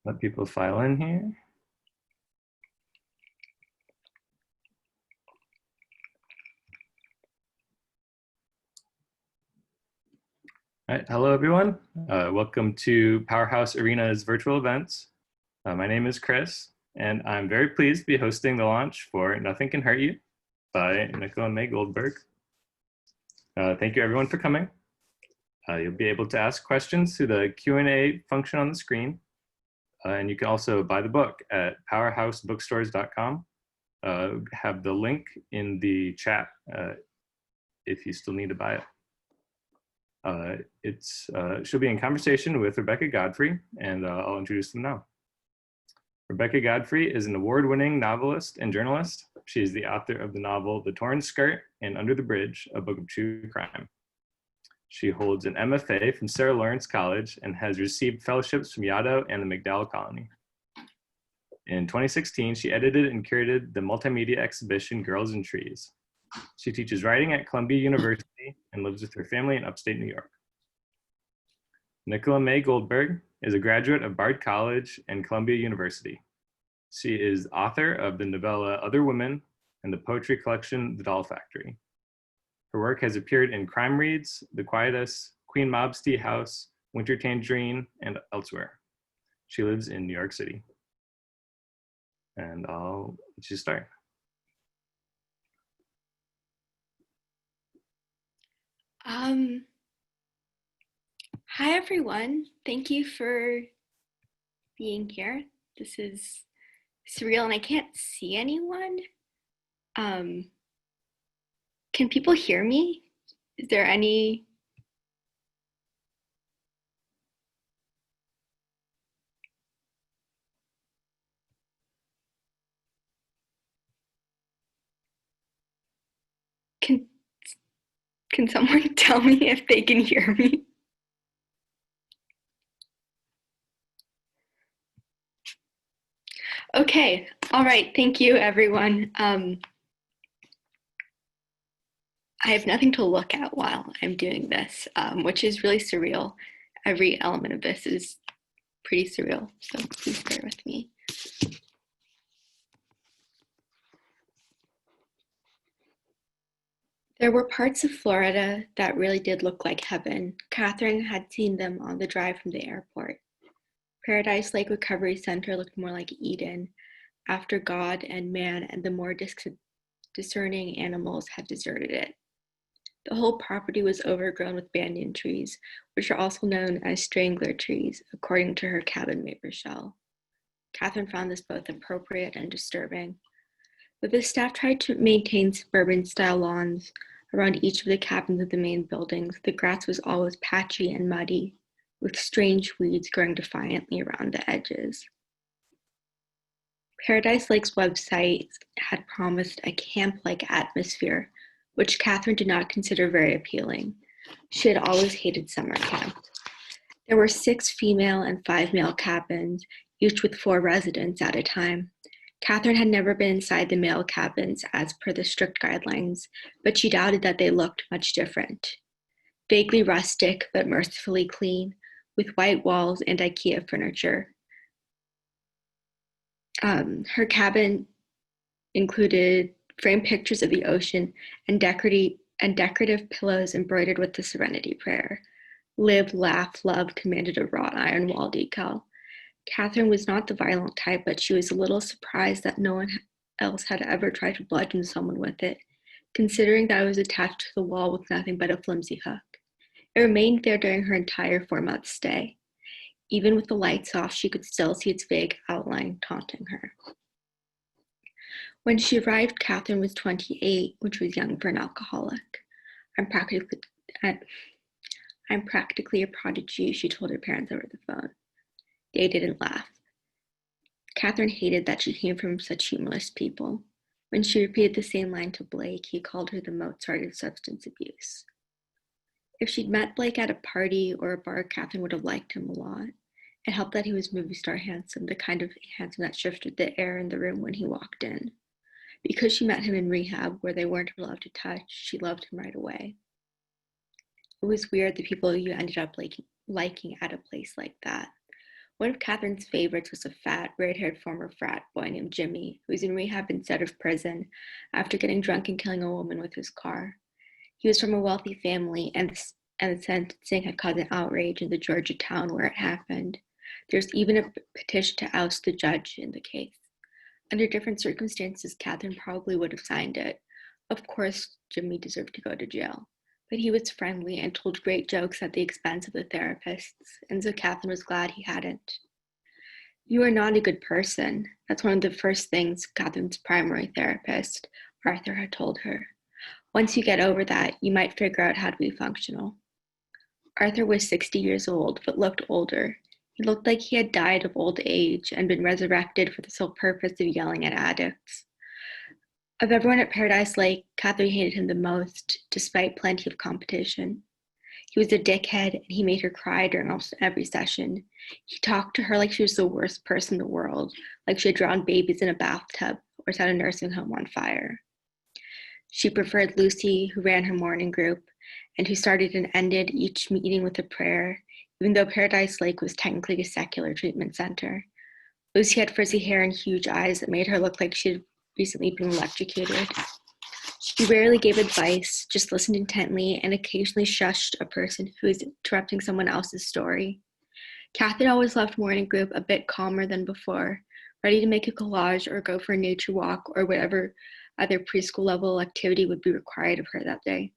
Let people file in here. All right, hello everyone. Welcome to Powerhouse Arena's virtual events. My name is Chris, and I'm very pleased to be hosting the launch for Nothing Can Hurt You by Nicola Maye Goldberg. Thank you everyone for coming. You'll be able to ask questions through the Q&A function on the screen. And you can also buy the book at powerhousebookstores.com. Have the link in the chat if you still need to buy it. She'll be in conversation with Rebecca Godfrey, and I'll introduce them now. Rebecca Godfrey is an award-winning novelist and journalist. She is the author of the novel The Torn Skirt and Under the Bridge, a book of true crime. She holds an MFA from Sarah Lawrence College and has received fellowships from Yaddo and the McDowell Colony. In 2016, she edited and curated the multimedia exhibition Girls and Trees. She teaches writing at Columbia University and lives with her family in upstate New York. Nicola Maye Goldberg is a graduate of Bard College and Columbia University. She is author of the novella Other Women and the poetry collection The Doll Factory. Her work has appeared in Crime Reads, The Quietus, Queen Mob's Tea House, Winter Tangerine, and elsewhere. She lives in New York City. And I'll let you start. Hi everyone, thank you for being here. This is surreal and I can't see anyone. Can people hear me? Is there any? Can someone tell me if they can hear me? Okay, all right, thank you everyone. I have nothing to look at while I'm doing this, which is really surreal. Every element of this is pretty surreal, so please bear with me. There were parts of Florida that really did look like heaven. Catherine had seen them on the drive from the airport. Paradise Lake Recovery Center looked more like Eden after God and man and the more discerning animals had deserted it. The whole property was overgrown with banyan trees, which are also known as strangler trees, according to her cabin mate Rochelle. Catherine found this both appropriate and disturbing. But the staff tried to maintain suburban-style lawns around each of the cabins of the main buildings. The grass was always patchy and muddy, with strange weeds growing defiantly around the edges. Paradise Lake's website had promised a camp-like atmosphere, which Catherine did not consider very appealing. She had always hated summer camp. There were 6 female and 5 male cabins, each with 4 residents at a time. Catherine had never been inside the male cabins as per the strict guidelines, but she doubted that they looked much different. Vaguely rustic, but mercifully clean, with white walls and IKEA furniture. Her cabin included framed pictures of the ocean and decorative pillows embroidered with the Serenity Prayer. Live, laugh, love commanded a wrought iron wall decal. Catherine was not the violent type, but she was a little surprised that no one else had ever tried to bludgeon someone with it, considering that it was attached to the wall with nothing but a flimsy hook. It remained there during her entire 4-month stay. Even with the lights off, she could still see its vague outline taunting her. When she arrived, Catherine was 28, which was young for an alcoholic. I'm practically a prodigy, she told her parents over the phone. They didn't laugh. Catherine hated that she came from such humorless people. When she repeated the same line to Blake, he called her the Mozart of substance abuse. If she'd met Blake at a party or a bar, Catherine would have liked him a lot. It helped that he was movie star handsome, the kind of handsome that shifted the air in the room when he walked in. Because she met him in rehab, where they weren't allowed to touch, she loved him right away. It was weird the people you ended up liking at a place like that. One of Catherine's favorites was a fat, red-haired former frat boy named Jimmy, who was in rehab instead of prison after getting drunk and killing a woman with his car. He was from a wealthy family, and the sentencing had caused an outrage in the Georgia town where it happened. There was even a petition to oust the judge in the case. Under different circumstances, Catherine probably would have signed it. Of course, Jimmy deserved to go to jail, but he was friendly and told great jokes at the expense of the therapists, and so Catherine was glad he hadn't. "You are not a good person." That's one of the first things Catherine's primary therapist, Arthur, had told her. "Once you get over that, you might figure out how to be functional." Arthur was 60 years old, but looked older. He looked like he had died of old age and been resurrected for the sole purpose of yelling at addicts. Of everyone at Paradise Lake, Catherine hated him the most, despite plenty of competition. He was a dickhead, and he made her cry during almost every session. He talked to her like she was the worst person in the world, like she had drowned babies in a bathtub or set a nursing home on fire. She preferred Lucy, who ran her morning group, and who started and ended each meeting with a prayer, even though Paradise Lake was technically a secular treatment center. Lucy had frizzy hair and huge eyes that made her look like she had recently been electrocuted. She rarely gave advice, just listened intently, and occasionally shushed a person who was interrupting someone else's story. Catherine always left morning group a bit calmer than before, ready to make a collage or go for a nature walk or whatever other preschool level activity would be required of her that day.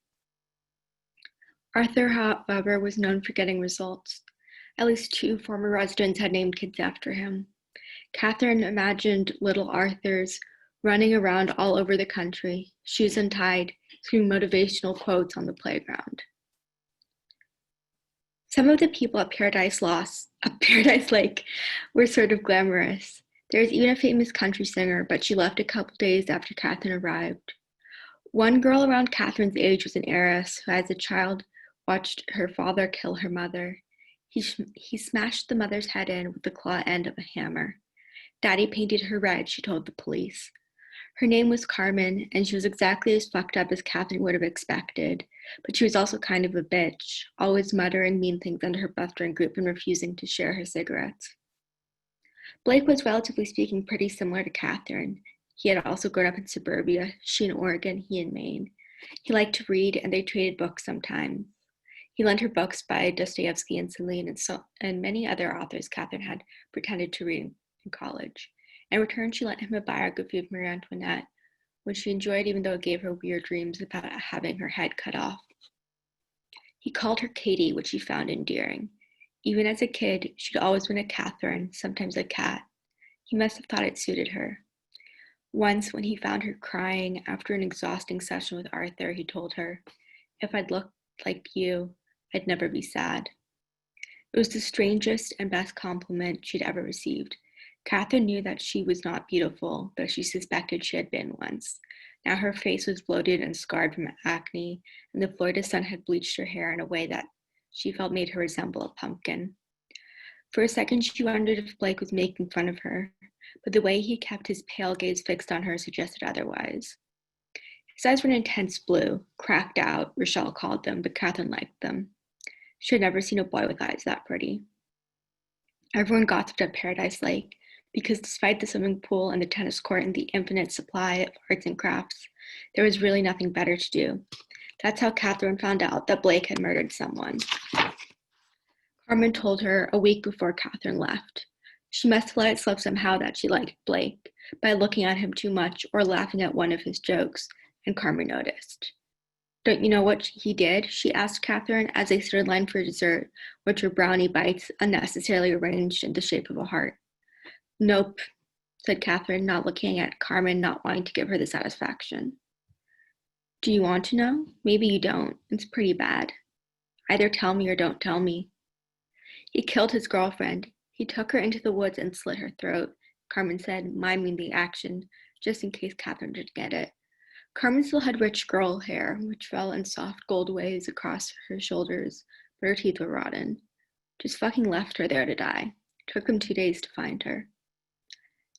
Arthur, however, was known for getting results. At least 2 former residents had named kids after him. Catherine imagined little Arthurs running around all over the country, shoes untied, screaming motivational quotes on the playground. Some of the people at Paradise Lake were sort of glamorous. There was even a famous country singer, but she left a couple days after Catherine arrived. One girl around Catherine's age was an heiress who, as a child, watched her father kill her mother. He smashed the mother's head in with the claw end of a hammer. Daddy painted her red, she told the police. Her name was Carmen, and she was exactly as fucked up as Catherine would have expected, but she was also kind of a bitch, always muttering mean things under her breath during group and refusing to share her cigarettes. Blake was, relatively speaking, pretty similar to Catherine. He had also grown up in suburbia, she in Oregon, he in Maine. He liked to read, and they traded books sometimes. He lent her books by Dostoevsky and Celine and many other authors Catherine had pretended to read in college. In return, she lent him a biography of Marie Antoinette, which she enjoyed even though it gave her weird dreams about having her head cut off. He called her Katie, which she found endearing. Even as a kid, she'd always been a Catherine, sometimes a cat. He must have thought it suited her. Once, when he found her crying after an exhausting session with Arthur, he told her, "If I'd looked like you, I'd never be sad." It was the strangest and best compliment she'd ever received. Catherine knew that she was not beautiful, though she suspected she had been once. Now her face was bloated and scarred from acne, and the Florida sun had bleached her hair in a way that she felt made her resemble a pumpkin. For a second, she wondered if Blake was making fun of her, but the way he kept his pale gaze fixed on her suggested otherwise. His eyes were an intense blue, cracked out, Rochelle called them, but Catherine liked them. She had never seen a boy with eyes that pretty. Everyone gossiped at Paradise Lake, because despite the swimming pool and the tennis court and the infinite supply of arts and crafts, there was really nothing better to do. That's how Catherine found out that Blake had murdered someone. Carmen told her a week before Catherine left. She must have let it slip somehow that she liked Blake by looking at him too much or laughing at one of his jokes, and Carmen noticed. "Don't you know what he did?" she asked Catherine as they stood in line for dessert, which were brownie bites unnecessarily arranged in the shape of a heart. "Nope," said Catherine, not looking at Carmen, not wanting to give her the satisfaction. "Do you want to know? Maybe you don't. It's pretty bad. Either tell me or don't tell me." "He killed his girlfriend. He took her into the woods and slit her throat," Carmen said, miming the action, just in case Catherine didn't get it. Carmen still had rich girl hair, which fell in soft gold waves across her shoulders, but her teeth were rotten. Just fucking left her there to die. Took them 2 days to find her.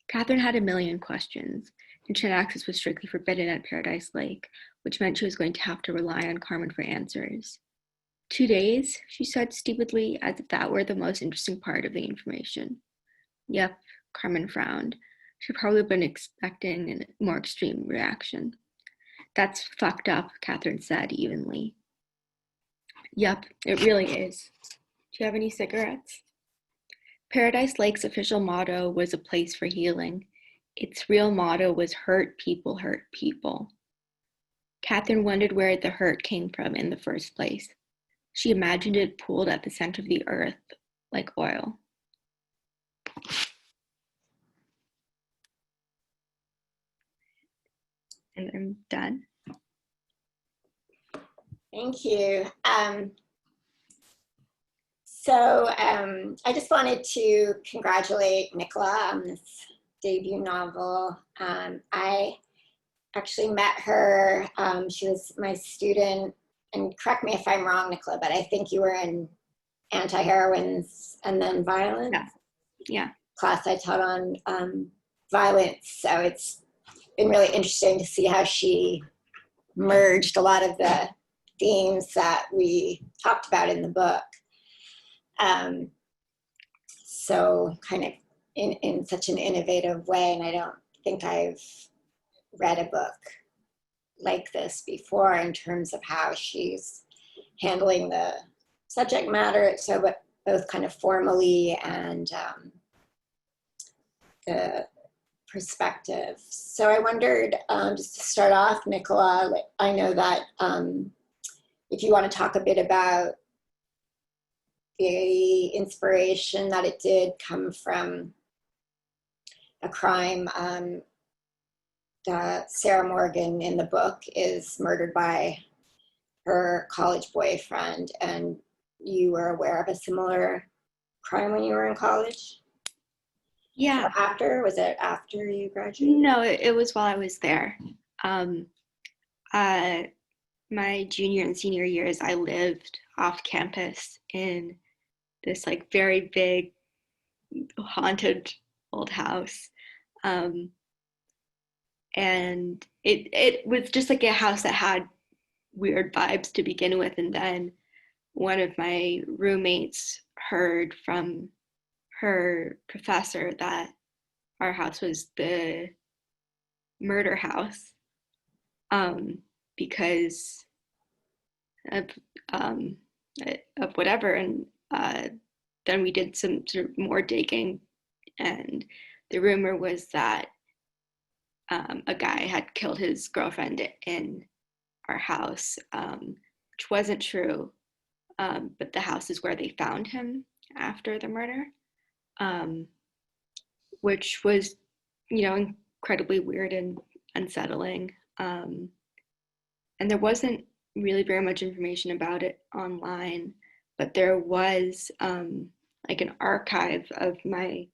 Catherine had a million questions. Internet access was strictly forbidden at Paradise Lake, which meant she was going to have to rely on Carmen for answers. 2 days, she said stupidly, as if that were the most interesting part of the information. Yep, Carmen frowned. She'd probably been expecting a more extreme reaction. That's fucked up, Catherine said evenly. Yep, it really is. Do you have any cigarettes? Paradise Lake's official motto was a place for healing. Its real motto was hurt people hurt people. Catherine wondered where the hurt came from in the first place. She imagined it pooled at the center of the earth like oil. And I'm done. Thank you. I just wanted to congratulate Nicola on this debut novel. I actually met her. She was my student, and correct me if I'm wrong, Nicola, but I think you were in anti-heroines and then violence. Yeah. Class I taught on violence. So it's been really interesting to see how she merged a lot of the themes that we talked about in the book. So kind of in such an innovative way, and I don't think I've read a book like this before in terms of how she's handling the subject matter, so but both kind of formally and the perspective. So I wondered, just to start off, Nicola, I know that if you want to talk a bit about the inspiration that it did come from a crime. Sarah Morgan in the book is murdered by her college boyfriend, and you were aware of a similar crime when you were in college? Yeah. Or after? Was it after you graduated? No, it was while I was there. My junior and senior years, I lived off campus in this like very big haunted old house. And it was just like a house that had weird vibes to begin with. And then one of my roommates heard from her professor that our house was the murder house, because of whatever. And then we did some sort of more digging, and the rumor was that a guy had killed his girlfriend in our house, which wasn't true, but the house is where they found him after the murder, which was, incredibly weird and unsettling. And there wasn't really very much information about it online, but there was like an archive of my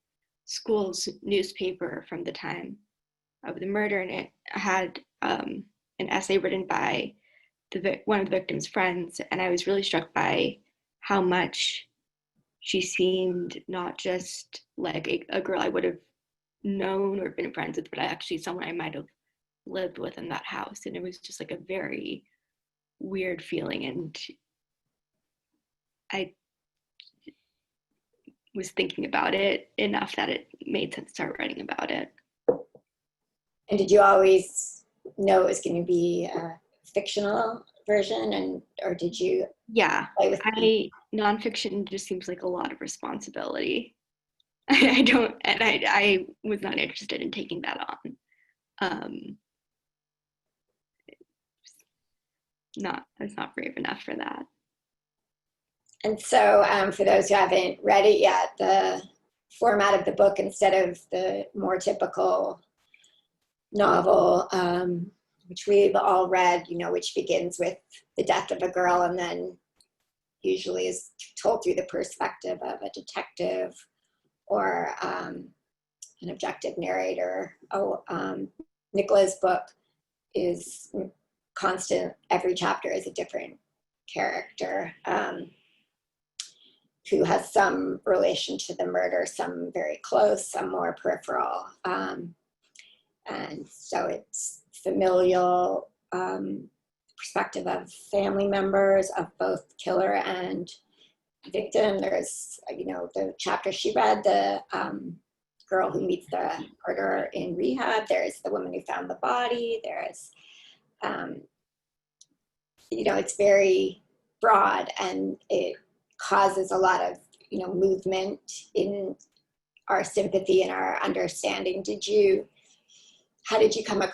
school's newspaper from the time of the murder, and it had an essay written by one of the victim's friends, and I was really struck by how much she seemed not just like a girl I would have known or been friends with, but actually someone I might have lived with in that house. And it was just like a very weird feeling, and I was thinking about it enough that it made sense to start writing about it. And did you always know it was going to be a fictional version, or did you? Yeah, nonfiction just seems like a lot of responsibility. I was not interested in taking that on. I was not brave enough for that. And so for those who haven't read it yet, the format of the book, instead of the more typical novel, which we've all read, which begins with the death of a girl and then usually is told through the perspective of a detective or an objective narrator. Nicola's book is constant. Every chapter is a different character who has some relation to the murder, some very close, some more peripheral. And so it's familial perspective of family members of both killer and victim. There's, the chapter she read, the girl who meets the murderer in rehab. There's the woman who found the body. There's, it's very broad, and it causes a lot of, movement in our sympathy and our understanding. How did you come up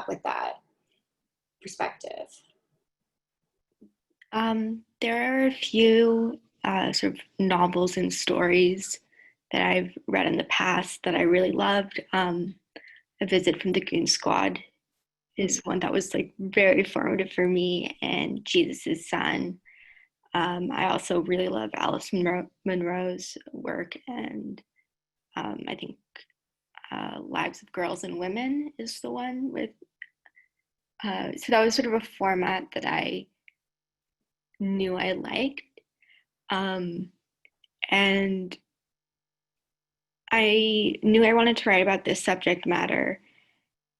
with that perspective? There are a few sort of novels and stories that I've read in the past that I really loved. A Visit from the Goon Squad is one that was like very formative for me, and Jesus' Son. I also really love Alice Munro's work, and I think Lives of Girls and Women is the one with, so that was sort of a format that I knew I liked. And I knew I wanted to write about this subject matter,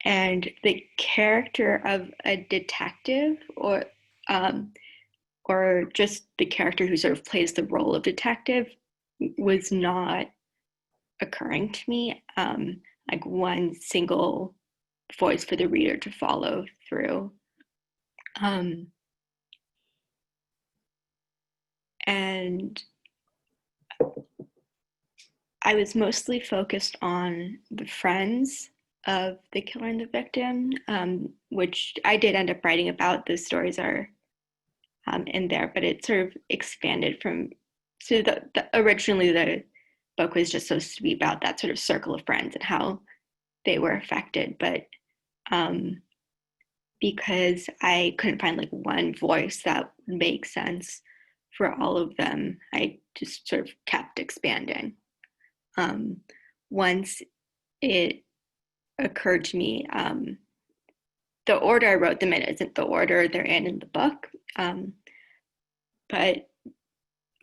and the character of a detective, or just the character who sort of plays the role of detective, was not occurring to me, like one single voice for the reader to follow through. And I was mostly focused on the friends of the killer and the victim, which I did end up writing about. Those stories are in there, but it sort of expanded from, so originally the book was just supposed to be about that sort of circle of friends and how they were affected, but because I couldn't find like one voice that would make sense for all of them, I just sort of kept expanding. Once it occurred to me, the order I wrote them in isn't the order they're in the book, but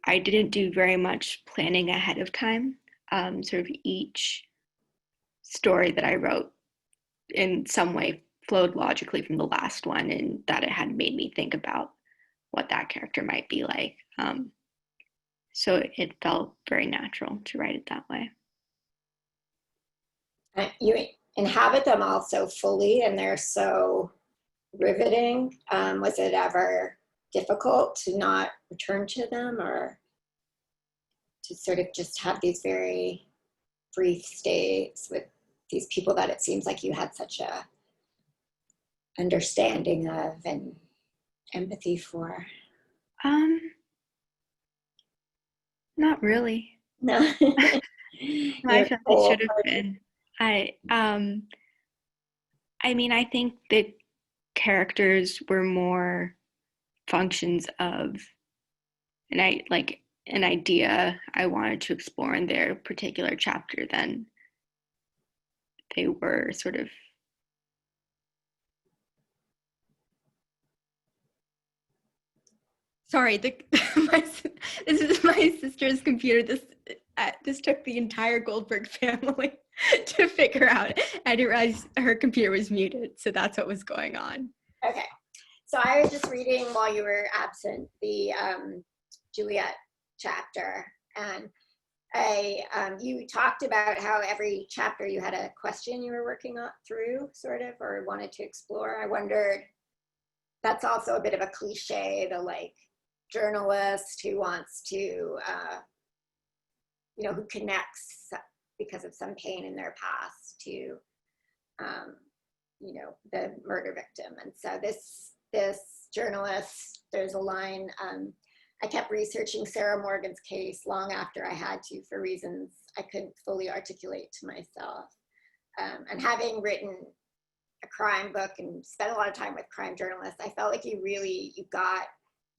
I didn't do very much planning ahead of time. Sort of each story that I wrote in some way flowed logically from the last one, and that it had made me think about what that character might be like. So it felt very natural to write it that way. You inhabit them all so fully, and they're so riveting. Was it ever difficult to not return to them, or to sort of just have these very brief stays with these people that it seems like you had such a understanding of and empathy for? Not really. No. I felt it should have been. I mean, I think the characters were more functions of an idea I wanted to explore in their particular chapter than they were sort of. Sorry, this is my sister's computer. This took the entire Goldberg family to figure out. I didn't realize her computer was muted, so that's what was going on. Okay, so I was just reading while you were absent the Juliet chapter, and you talked about how every chapter you had a question you were working through, sort of, or wanted to explore. I wondered, that's also a bit of a cliche, the like journalist who wants to, who connects because of some pain in their past to, the murder victim. And so this journalist, there's a line, I kept researching Sarah Morgan's case long after I had to, for reasons I couldn't fully articulate to myself. And having written a crime book and spent a lot of time with crime journalists, I felt like you got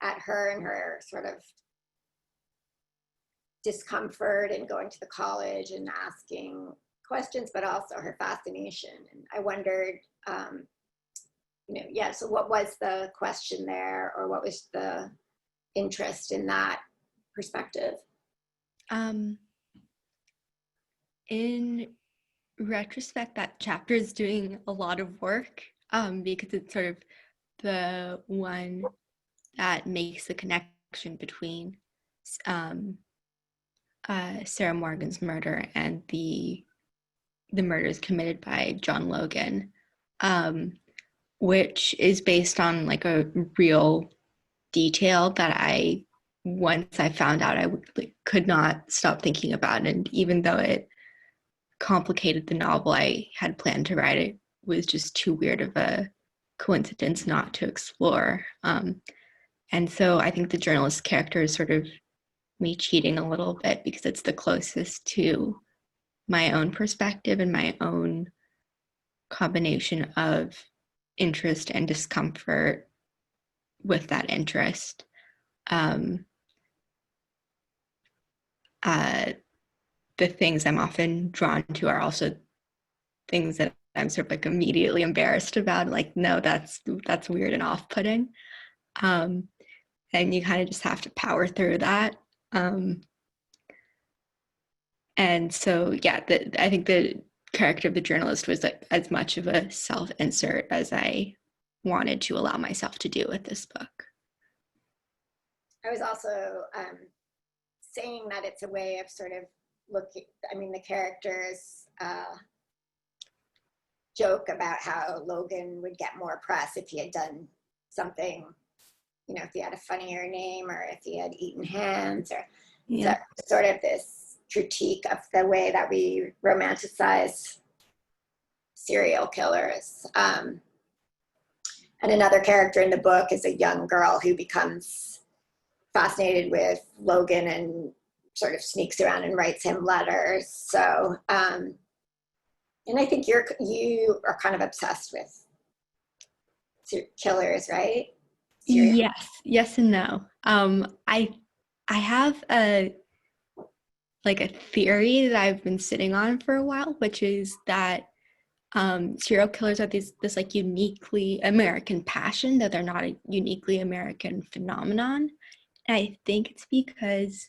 at her and her sort of discomfort in going to the college and asking questions, but also her fascination. And I wondered, so what was the question there, or what was the interest in that perspective? In retrospect, that chapter is doing a lot of work because it's sort of the one that makes the connection between Sarah Morgan's murder and the murders committed by John Logan, which is based on like a real detail that once I found out, could not stop thinking about. And even though it complicated the novel I had planned to write, it was just too weird of a coincidence not to explore. And so I think the journalist character is sort of me cheating a little bit because it's the closest to my own perspective and my own combination of interest and discomfort with that interest. The things I'm often drawn to are also things that I'm sort of like immediately embarrassed about. Like, no, that's weird and off-putting. And you kind of just have to power through that. And so, yeah, I think the character of the journalist was like as much of a self-insert as I wanted to allow myself to do with this book. I was also saying that it's a way of sort of looking, I mean, the characters joke about how Logan would get more press if he had done something, you know, if he had a funnier name or if he had eaten hands, or so, sort of this critique of the way that we romanticize serial killers. And another character in the book is a young girl who becomes fascinated with Logan and sort of sneaks around and writes him letters. So, and I think you are kind of obsessed with killers, right? Yes and no. I have a theory that I've been sitting on for a while, which is that serial killers are this like uniquely American passion, that they're not a uniquely American phenomenon. And I think it's because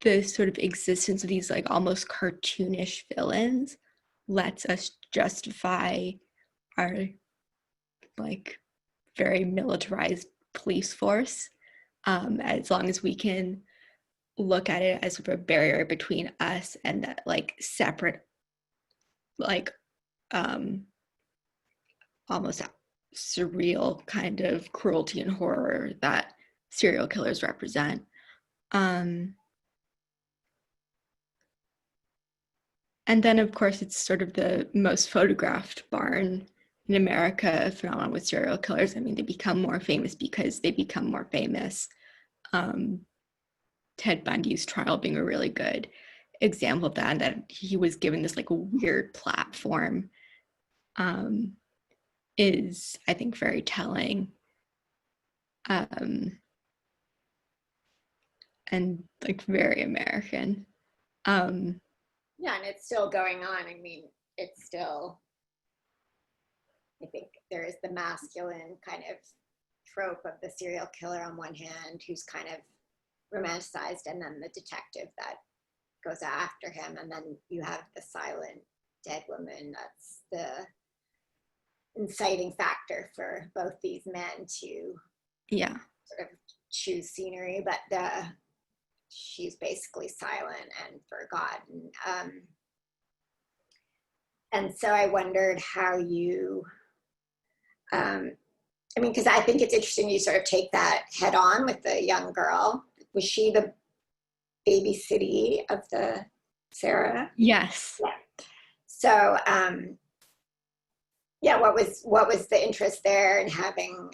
the sort of existence of these like almost cartoonish villains lets us justify our like very militarized police force, as long as we can look at it as sort of a barrier between us and that like separate, like almost surreal kind of cruelty and horror that serial killers represent. And then, of course, it's sort of the most photographed barn in America phenomenon with serial killers. I mean, they become more famous because they become more famous. Ted Bundy's trial being a really good example of that he was given this like weird platform, is, I think, very telling. And like very American. Yeah, and it's still going on. I mean, it's still, I think there is the masculine kind of trope of the serial killer on one hand, who's kind of romanticized, and then the detective that goes after him. And then you have the silent dead woman. That's the inciting factor for both these men to sort of choose scenery, but she's basically silent and forgotten. And so I wondered how you, I mean, because I think it's interesting you sort of take that head on with the young girl. Was she the baby city of the Sarah? Yes. Yeah. So, yeah, what was the interest there in having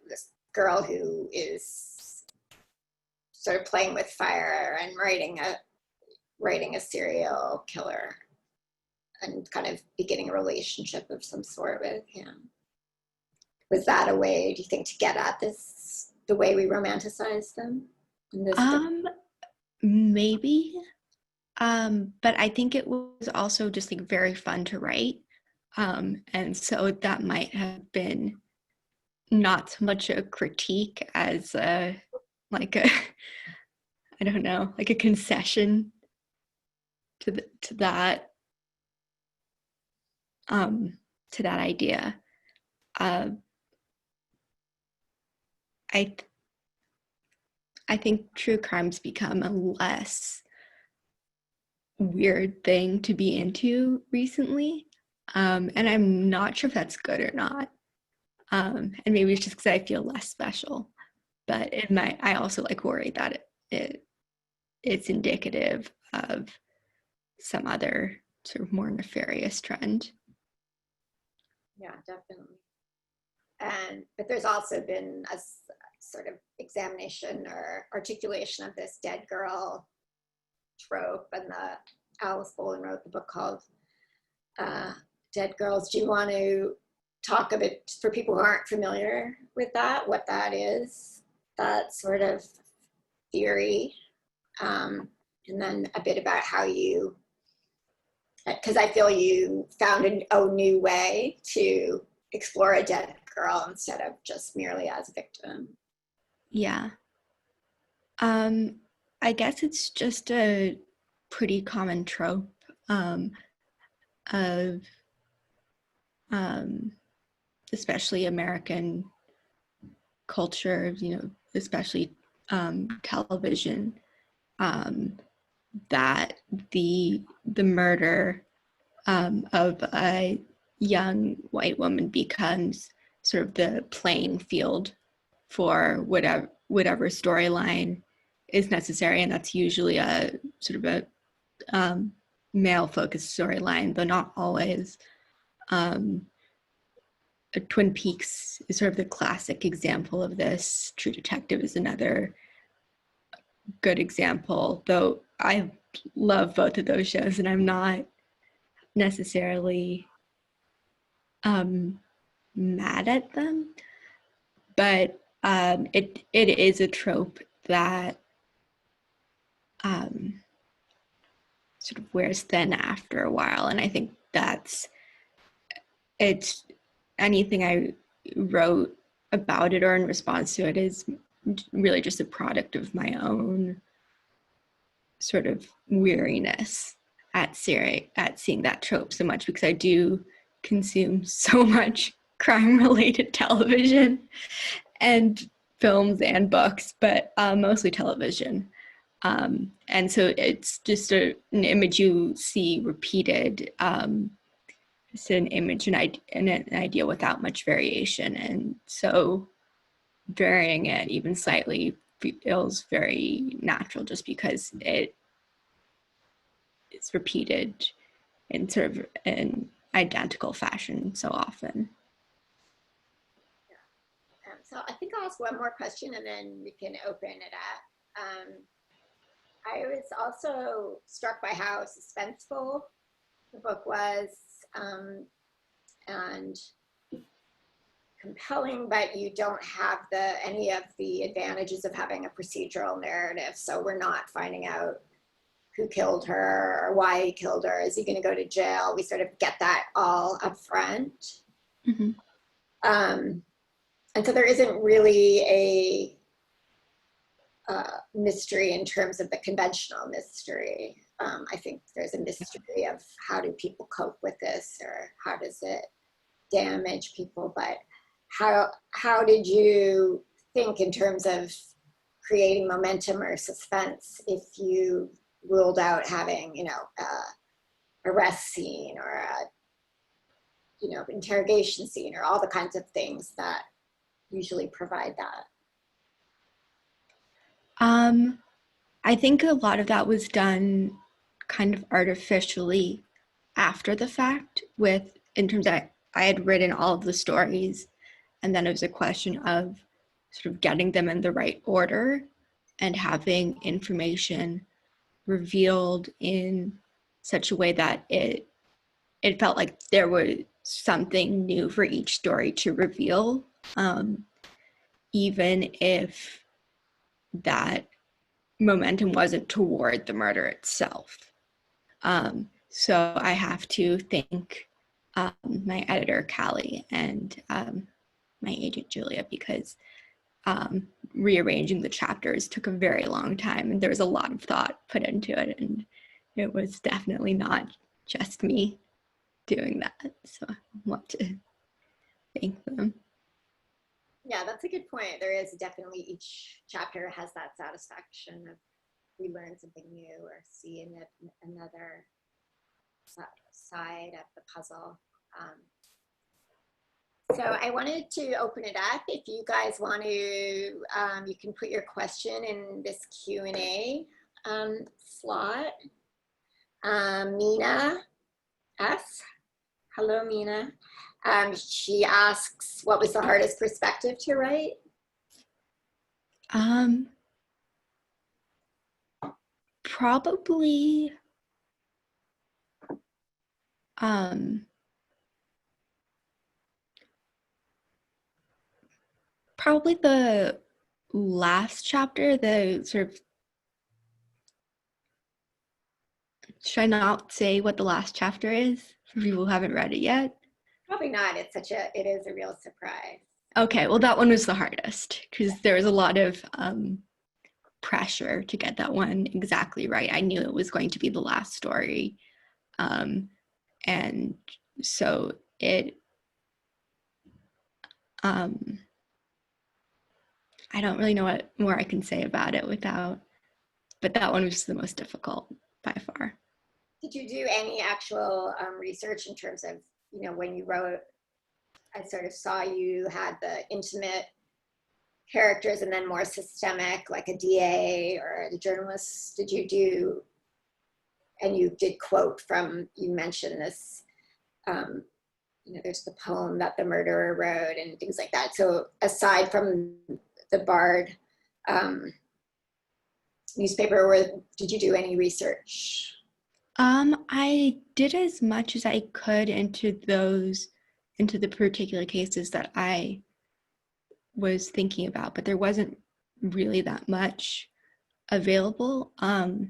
this girl who is sort of playing with fire and writing a serial killer and kind of beginning a relationship of some sort with him? Was that a way, do you think, to get at this, the way we romanticize them in this maybe, but I think it was also just like very fun to write, and so that might have been not so much a critique as like a I don't know, like a concession to that. to that idea. I think true crimes become a less weird thing to be into recently. And I'm not sure if that's good or not. And maybe it's just because I feel less special. But I also like worry that it's indicative of some other sort of more nefarious trend. Yeah, definitely. But there's also been a sort of examination or articulation of this dead girl trope, and Alice Boland wrote the book called Dead Girls. Do you want to talk a bit, for people who aren't familiar with that, what that is, that sort of theory, and then a bit about how you, because I feel you found a new way to explore a dead girl instead of just merely as a victim. Yeah. I guess it's just a pretty common trope of especially American culture, especially television, that the murder of a young white woman becomes sort of the playing field for whatever storyline is necessary, and that's usually a sort of a male-focused storyline, though not always. Twin Peaks is sort of the classic example of this. True Detective is another good example, though I love both of those shows, and I'm not necessarily mad at them, but it is a trope that sort of wears thin after a while, and I think it's anything I wrote about it or in response to it is really just a product of my own sort of weariness at seeing that trope so much, because I do consume so much crime-related television and films and books, but mostly television. And so it's just an image you see repeated. It's an image and an idea without much variation. And so varying it even slightly feels very natural, just because it's repeated in sort of an identical fashion so often. So I think I'll ask one more question and then we can open it up. I was also struck by how suspenseful the book was, and compelling, but you don't have any of the advantages of having a procedural narrative. So we're not finding out who killed her or why he killed her. Is he going to go to jail? We sort of get that all up front. Mm-hmm. And so there isn't really a mystery in terms of the conventional mystery. I think there's a mystery of how do people cope with this, or how does it damage people, but how did you think in terms of creating momentum or suspense if you ruled out having, arrest scene or a, interrogation scene or all the kinds of things that usually provide that? I think a lot of that was done kind of artificially after the fact, in terms of I had written all of the stories, and then it was a question of sort of getting them in the right order and having information revealed in such a way that it felt like there was something new for each story to reveal, even if that momentum wasn't toward the murder itself. So I have to thank my editor, Callie, and my agent, Julia, because rearranging the chapters took a very long time, and there was a lot of thought put into it, and it was definitely not just me. doing that. So I want to thank them. Yeah, that's a good point. There is definitely, each chapter has that satisfaction of we learn something new or see another side of the puzzle. So I wanted to open it up. If you guys want to, you can put your question in this Q&A slot. Mina S. Hello, Mina. She asks, what was the hardest perspective to write? Probably probably the last chapter, the sort of, should I not say what the last chapter is for people who haven't read it yet? Probably not. It is a real surprise. Okay, well, that one was the hardest because there was a lot of pressure to get that one exactly right. I knew it was going to be the last story. And so it, I don't really know what more I can say about it but that one was the most difficult by far. Did you do any actual research in terms of, when you wrote, I sort of saw you had the intimate characters and then more systemic, like a DA or the journalist. Did you do, and you did quote from, you mentioned this, there's the poem that the murderer wrote and things like that. So aside from the Bard newspaper, did you do any research? I did as much as I could into the particular cases that I was thinking about, but there wasn't really that much available. So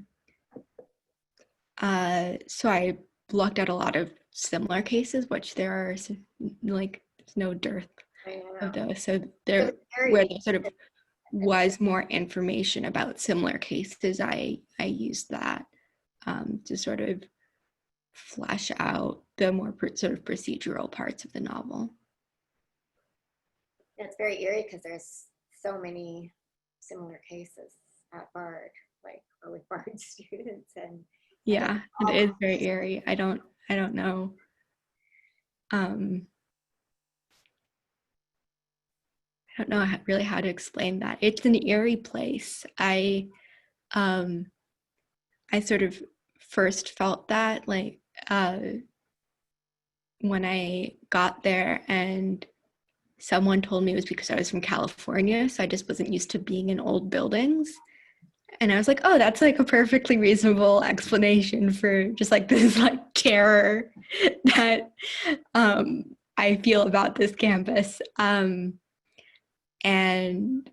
I looked at a lot of similar cases, which there are like no dearth of those. So there, where there sort of was more information about similar cases, I used that to sort of flesh out the more sort of procedural parts of the novel. It's very eerie because there's so many similar cases at Bard, like, or with Bard students, and yeah, it is very eerie. I don't know. I don't know really how to explain that. It's an eerie place. I sort of first felt that like when I got there, and someone told me it was because I was from California, so I just wasn't used to being in old buildings. And I was like, oh, that's like a perfectly reasonable explanation for just like this like terror that I feel about this campus. And in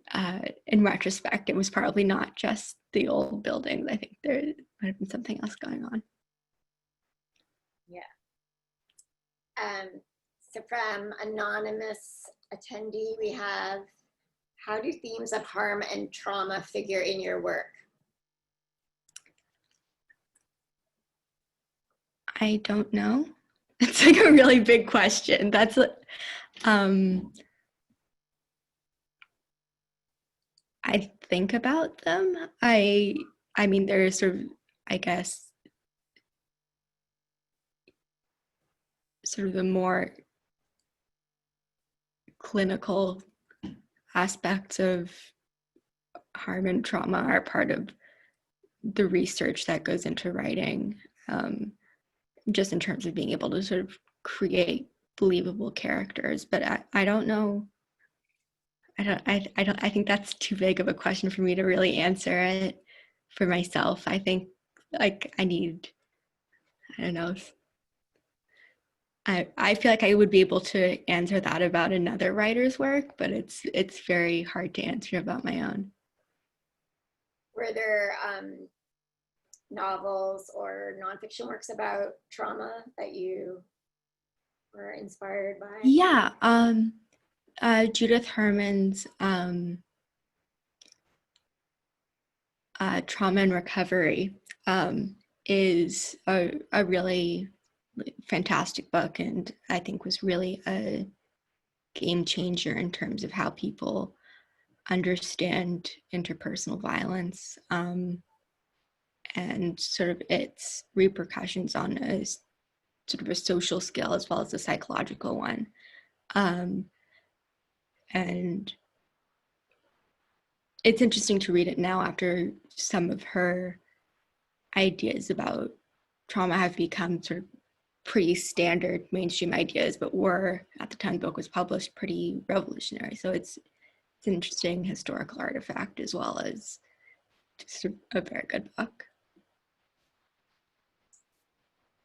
retrospect, it was probably not just the old buildings. I think there might have been something else going on. Yeah. So from anonymous attendee, we have, how do themes of harm and trauma figure in your work? I don't know. It's like a really big question. That's I think about them. I mean, there's sort of, I guess, sort of the more clinical aspects of harm and trauma are part of the research that goes into writing, just in terms of being able to sort of create believable characters. But I don't know. I think that's too big of a question for me to really answer it for myself. I think like I don't know. I feel like I would be able to answer that about another writer's work, but it's very hard to answer about my own. Were there novels or nonfiction works about trauma that you were inspired by? Yeah, Judith Herman's Trauma and Recovery is a really fantastic book, and I think was really a game changer in terms of how people understand interpersonal violence, and sort of its repercussions on a sort of a social scale as well as a psychological one. And it's interesting to read it now after some of her ideas about trauma have become sort of pretty standard mainstream ideas, but were, at the time the book was published, pretty revolutionary. So it's an interesting historical artifact as well as just a very good book.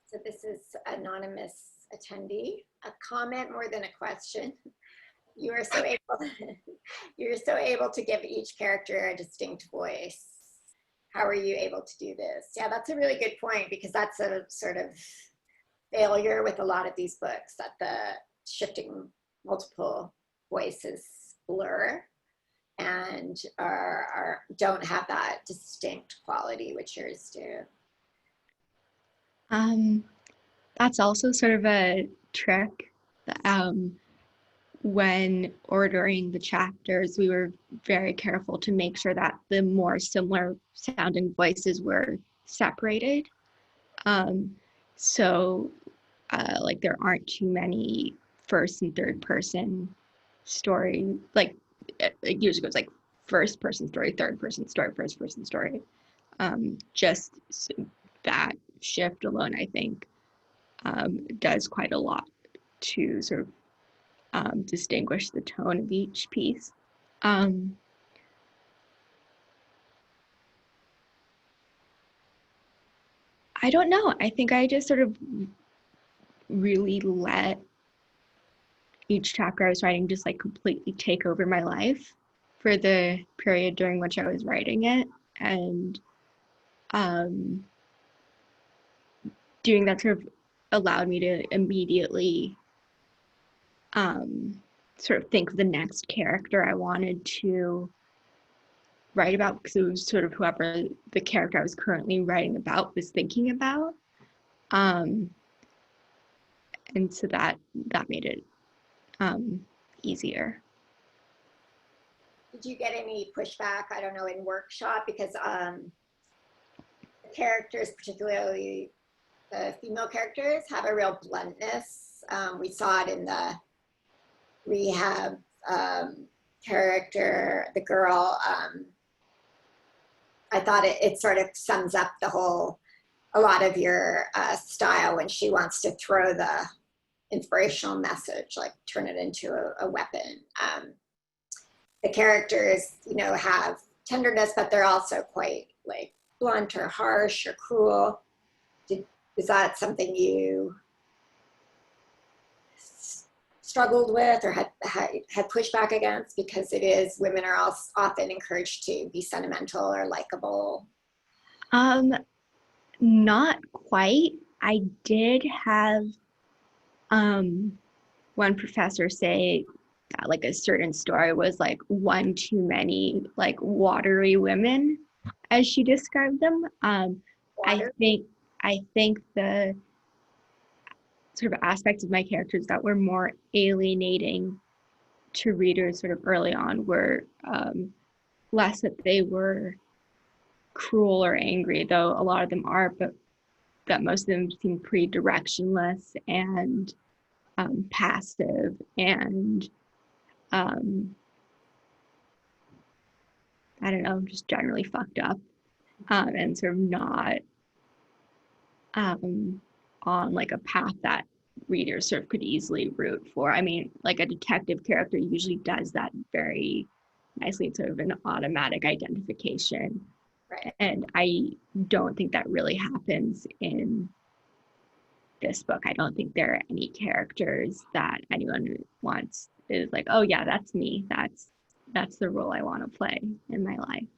So this is anonymous attendee, a comment more than a question. You are so able, you're so able to give each character a distinct voice. How are you able to do this? Yeah, that's a really good point, because that's a sort of failure with a lot of these books, that the shifting multiple voices blur and don't have that distinct quality, which yours do. That's also sort of a trick. When ordering the chapters, we were very careful to make sure that the more similar sounding voices were separated. So like there aren't too many first and third person story, like years ago it's like first person story, third person story, first person story. Just that shift alone, I think, does quite a lot to sort of distinguish the tone of each piece. I don't know. I think I just sort of really let each chapter I was writing just like completely take over my life for the period during which I was writing it. And doing that sort of allowed me to immediately sort of think of the next character I wanted to write about, because it was sort of whoever the character I was currently writing about was thinking about. And so that made it easier. Did you get any pushback, I don't know, in workshop? Because the characters, particularly the female characters, have a real bluntness. We saw it in the rehab character, the girl. I thought it sort of sums up a lot of your style, when she wants to throw the inspirational message, like turn it into a weapon. The characters, have tenderness, but they're also quite like blunt or harsh or cruel. Is that something you struggled with or had pushback against? Because women are also often encouraged to be sentimental or likable. Not quite. I did have one professor say that like a certain story was like one too many like watery women, as she described them. I think the sort of aspects of my characters that were more alienating to readers sort of early on were less that they were cruel or angry, though a lot of them are, but that most of them seem pretty directionless and passive and I don't know, just generally fucked up and sort of not on like a path that readers sort of could easily root for. I mean, like a detective character usually does that very nicely. It's sort of an automatic identification. Right. And I don't think that really happens in this book. I don't think there are any characters that anyone wants is like, oh yeah, that's me. That's the role I want to play in my life.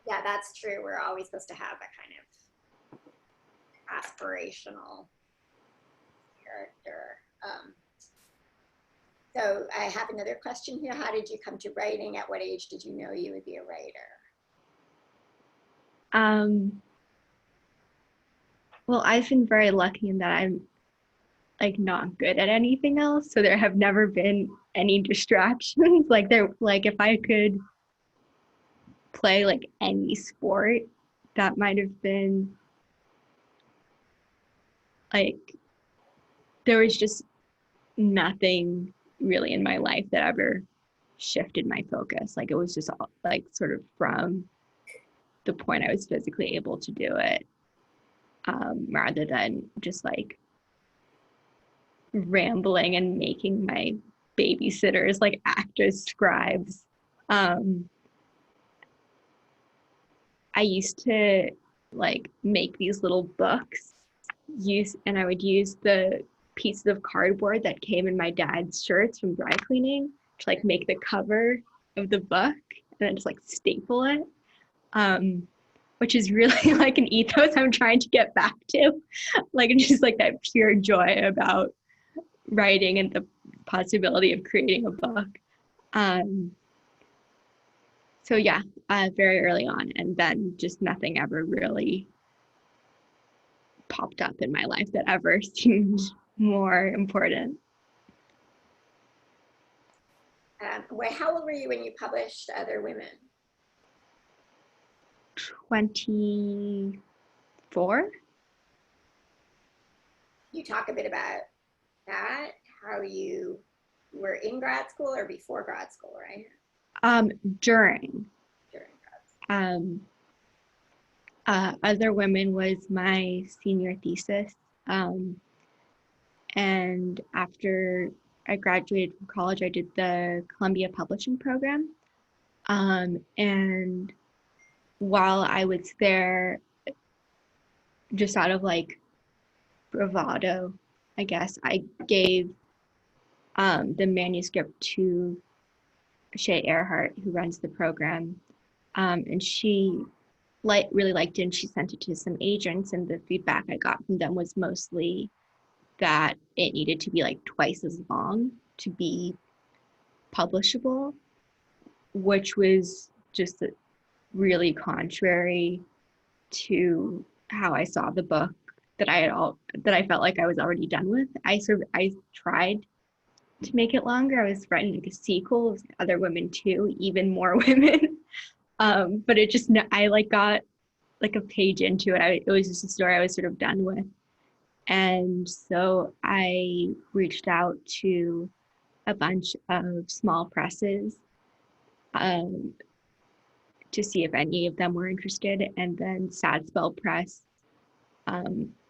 Yeah, that's true. We're always supposed to have a kind of aspirational character. So I have another question here. How did you come to writing? At what age did you know you would be a writer? Well, I've been very lucky in that I'm like not good at anything else, so there have never been any distractions. Like if I could play like any sport, that might have been like there was just nothing really in my life that ever shifted my focus. Like it was just all, like sort of from the point I was physically able to do it, rather than just like rambling and making my babysitters like act as scribes. I used to like make these little books and I would use the pieces of cardboard that came in my dad's shirts from dry cleaning to like make the cover of the book and then just like staple it. Which is really like an ethos I'm trying to get back to. Like just like that pure joy about writing and the possibility of creating a book. So yeah, very early on, and then just nothing ever really popped up in my life that ever seemed more important. How old were you when you published Other Women? 24. You talk a bit about that, how you were in grad school or before grad school, right? During. During grad school. Other Women was my senior thesis. And after I graduated from college, I did the Columbia Publishing Program. And while I was there, just out of like bravado, I guess, I gave the manuscript to Shay Earhart, who runs the program. And she really liked it, and she sent it to some agents, and the feedback I got from them was mostly that it needed to be like twice as long to be publishable, which was just really contrary to how I saw the book that I felt like I was already done with. I tried to make it longer. I was writing like a sequel of Other Women too, even more women. But it just, I like got like a page into it. It was just a story I was sort of done with. And so I reached out to a bunch of small presses to see if any of them were interested. And then Sad Spell Press,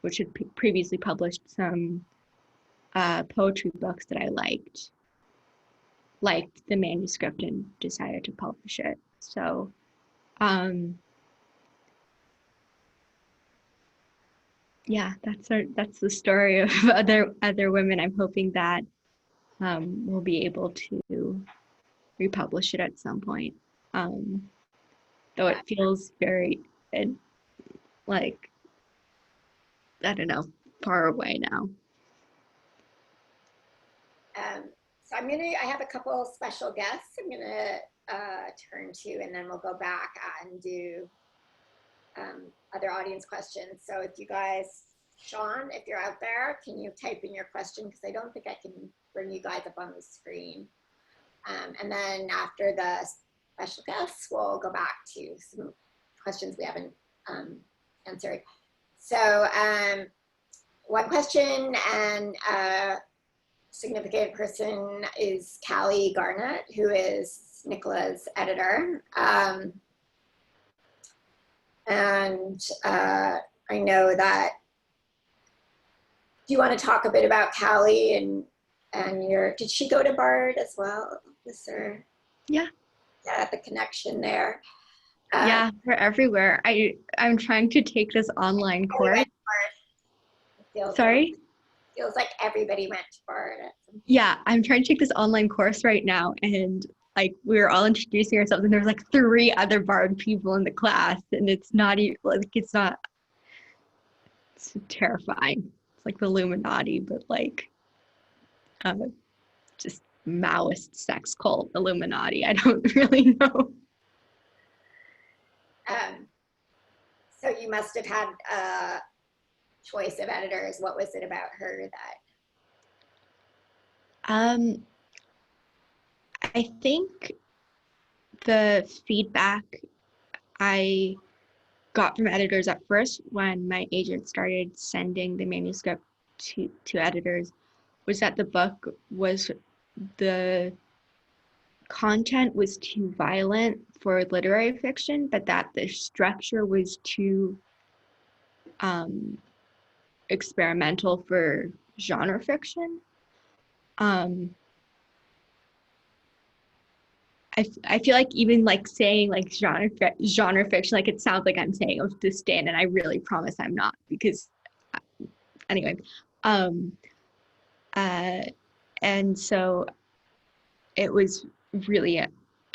which had previously published some poetry books that I liked the manuscript and decided to publish it. So yeah, that's the story of Other Women. I'm hoping that we'll be able to republish it at some point. Though it feels very like, I don't know, far away now. So I have a couple special guests I'm gonna turn to, and then we'll go back and do other audience questions. So if you guys, Sean, if you're out there, can you type in your question? Because I don't think I can bring you guys up on the screen. And then after the special guests, we'll go back to some questions we haven't answered. So one question and significant person is Callie Garnett, who is Nicola's editor. And I know that, do you want to talk a bit about Callie and did she go to Bard as well? Was there? Yeah. Yeah, the connection there. Yeah, we're everywhere. I'm trying to take this online course. Sorry? Feels like everybody went to Bard. Yeah, I'm trying to take this online course right now, and like we were all introducing ourselves, and there's like 3 other Bard people in the class, and it's not even like it's terrifying. It's like the Illuminati, but like just Maoist sex cult Illuminati. I don't really know. So you must have had choice of editors? What was it about her that? I think the feedback I got from editors at first when my agent started sending the manuscript to editors was that the content was too violent for literary fiction, but that the structure was too experimental for genre fiction. I feel like even like saying like genre fiction, like it sounds like I'm saying of disdain, and I really promise I'm not, because anyway, and so it was really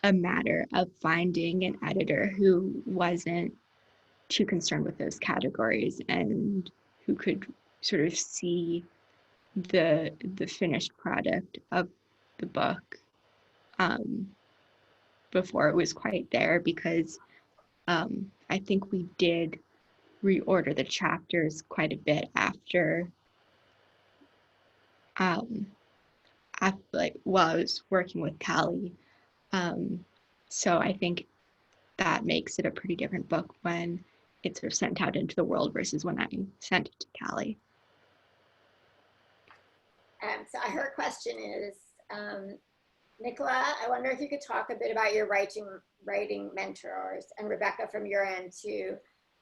a matter of finding an editor who wasn't too concerned with those categories and who could sort of see the finished product of the book before it was quite there, because I think we did reorder the chapters quite a bit after like while I was working with Callie. So I think that makes it a pretty different book when it's sort of sent out into the world versus when I sent it to Callie. So her question is, Nicola, I wonder if you could talk a bit about your writing mentors, and Rebecca, from your end too.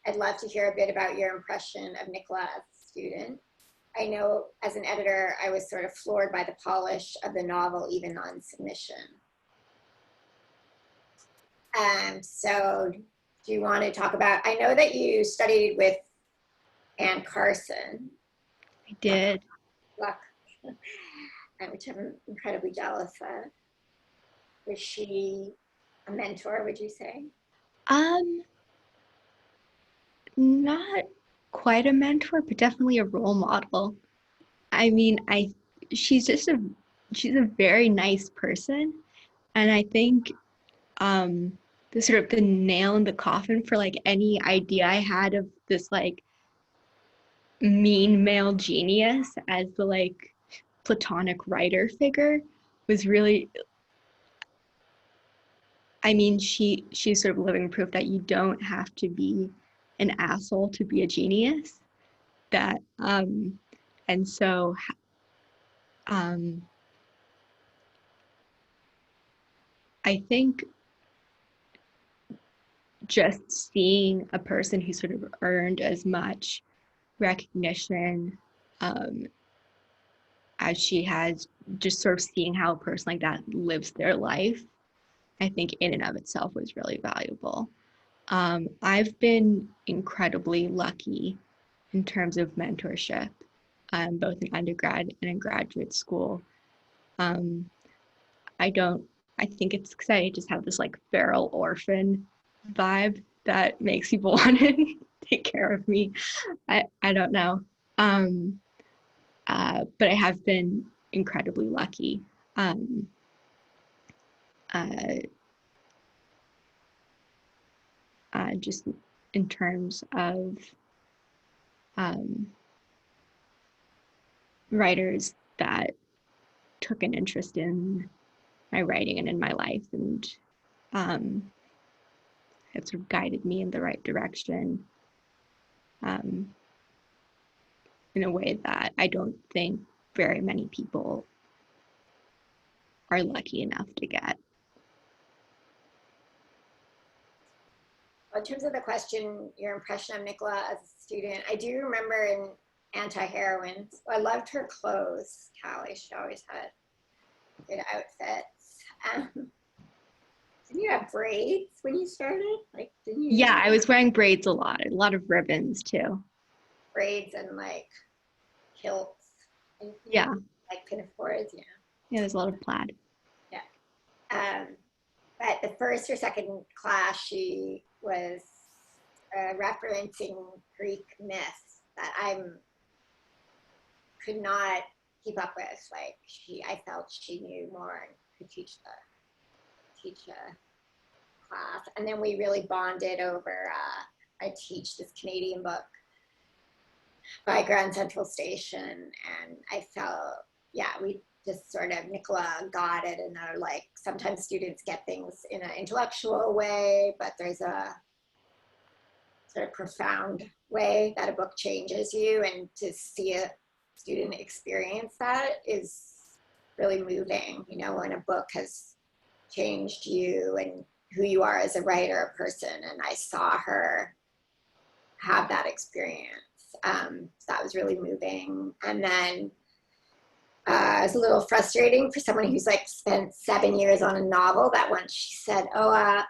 I'd love to hear a bit about your impression of Nicola as a student. I know as an editor, I was sort of floored by the polish of the novel, even on submission. So do you want to talk about, I know that you studied with Anne Carson. I did. Luck. Which I'm incredibly jealous of. Was she a mentor, would you say? Not quite a mentor, but definitely a role model. I mean, she's a very nice person, and I think the sort of the nail in the coffin for like any idea I had of this like mean male genius as the like platonic writer figure was really, I mean, she's sort of living proof that you don't have to be an asshole to be a genius. That and so I think just seeing a person who sort of earned as much recognition as she has, just sort of seeing how a person like that lives their life, I think in and of itself was really valuable. I've been incredibly lucky in terms of mentorship, both in undergrad and in graduate school. I think it's because I just have this like feral orphan vibe that makes people want to take care of me. I don't know. But I have been incredibly lucky. Just in terms of writers that took an interest in my writing and in my life, and have sort of guided me in the right direction in a way that I don't think very many people are lucky enough to get. In terms of the question, your impression of Nicola as a student, I do remember in Anti-Heroines, I loved her clothes, Callie. She always had good outfits. Didn't you have braids when you started? Like, didn't you? Yeah, I was wearing braids a lot of ribbons too. Braids and like kilts. And, Yeah. Like pinafores, yeah. Yeah, there's a lot of plaid. Yeah. But the first or second class, she was referencing Greek myths that I could not keep up with. Like I felt she knew more and could teach a class. And then we really bonded over. I teach this Canadian book by Grand Central Station, and I felt, yeah, we just sort of, Nicola got it, and they're like, sometimes students get things in an intellectual way, but there's a sort of profound way that a book changes you, and to see a student experience that is really moving, you know, when a book has changed you and who you are as a writer, a person, and I saw her have that experience. That was really moving. And then it was a little frustrating for someone who's like spent 7 years on a novel, that once she said, oh, I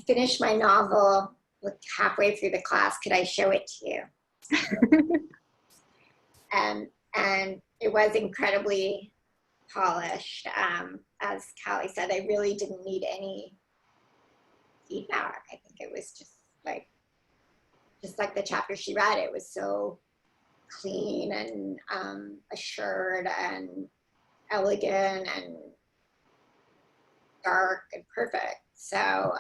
finished my novel like halfway through the class, could I show it to you? And it was incredibly polished. As Callie said, I really didn't need any feedback. I think it was just like the chapter she read, it was so clean and assured and elegant and dark and perfect. So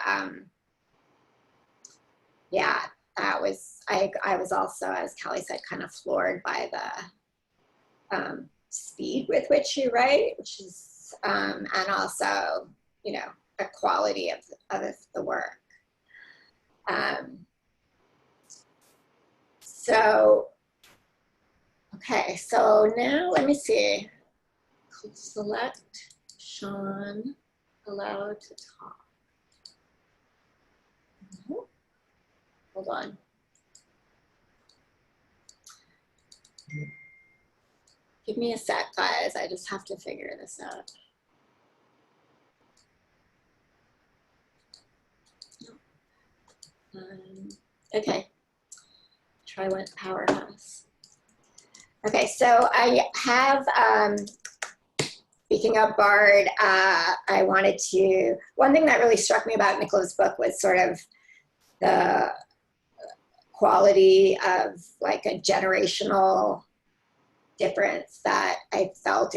yeah, that was, I was also, as Callie said, kind of floored by the speed with which you write, which is, and also, you know, the quality of the work. So, okay, so now let me see. Select Sean, allowed to talk. Hold on. Give me a sec, guys. I just have to figure this out. Okay. Try what power has. Okay, so I have, speaking of Bard, I wanted to, one thing that really struck me about Nicola's book was sort of the quality of like a generational difference that I felt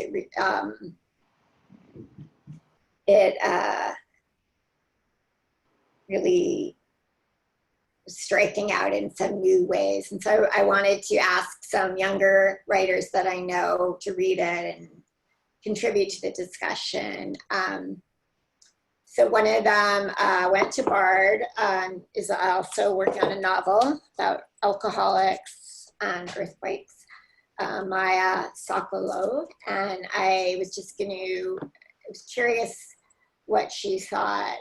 really striking out in some new ways. And so I wanted to ask some younger writers that I know to read it and contribute to the discussion. So one of them went to Bard, is also working on a novel about alcoholics and earthquakes, Maya Sokolov. And I was curious what she thought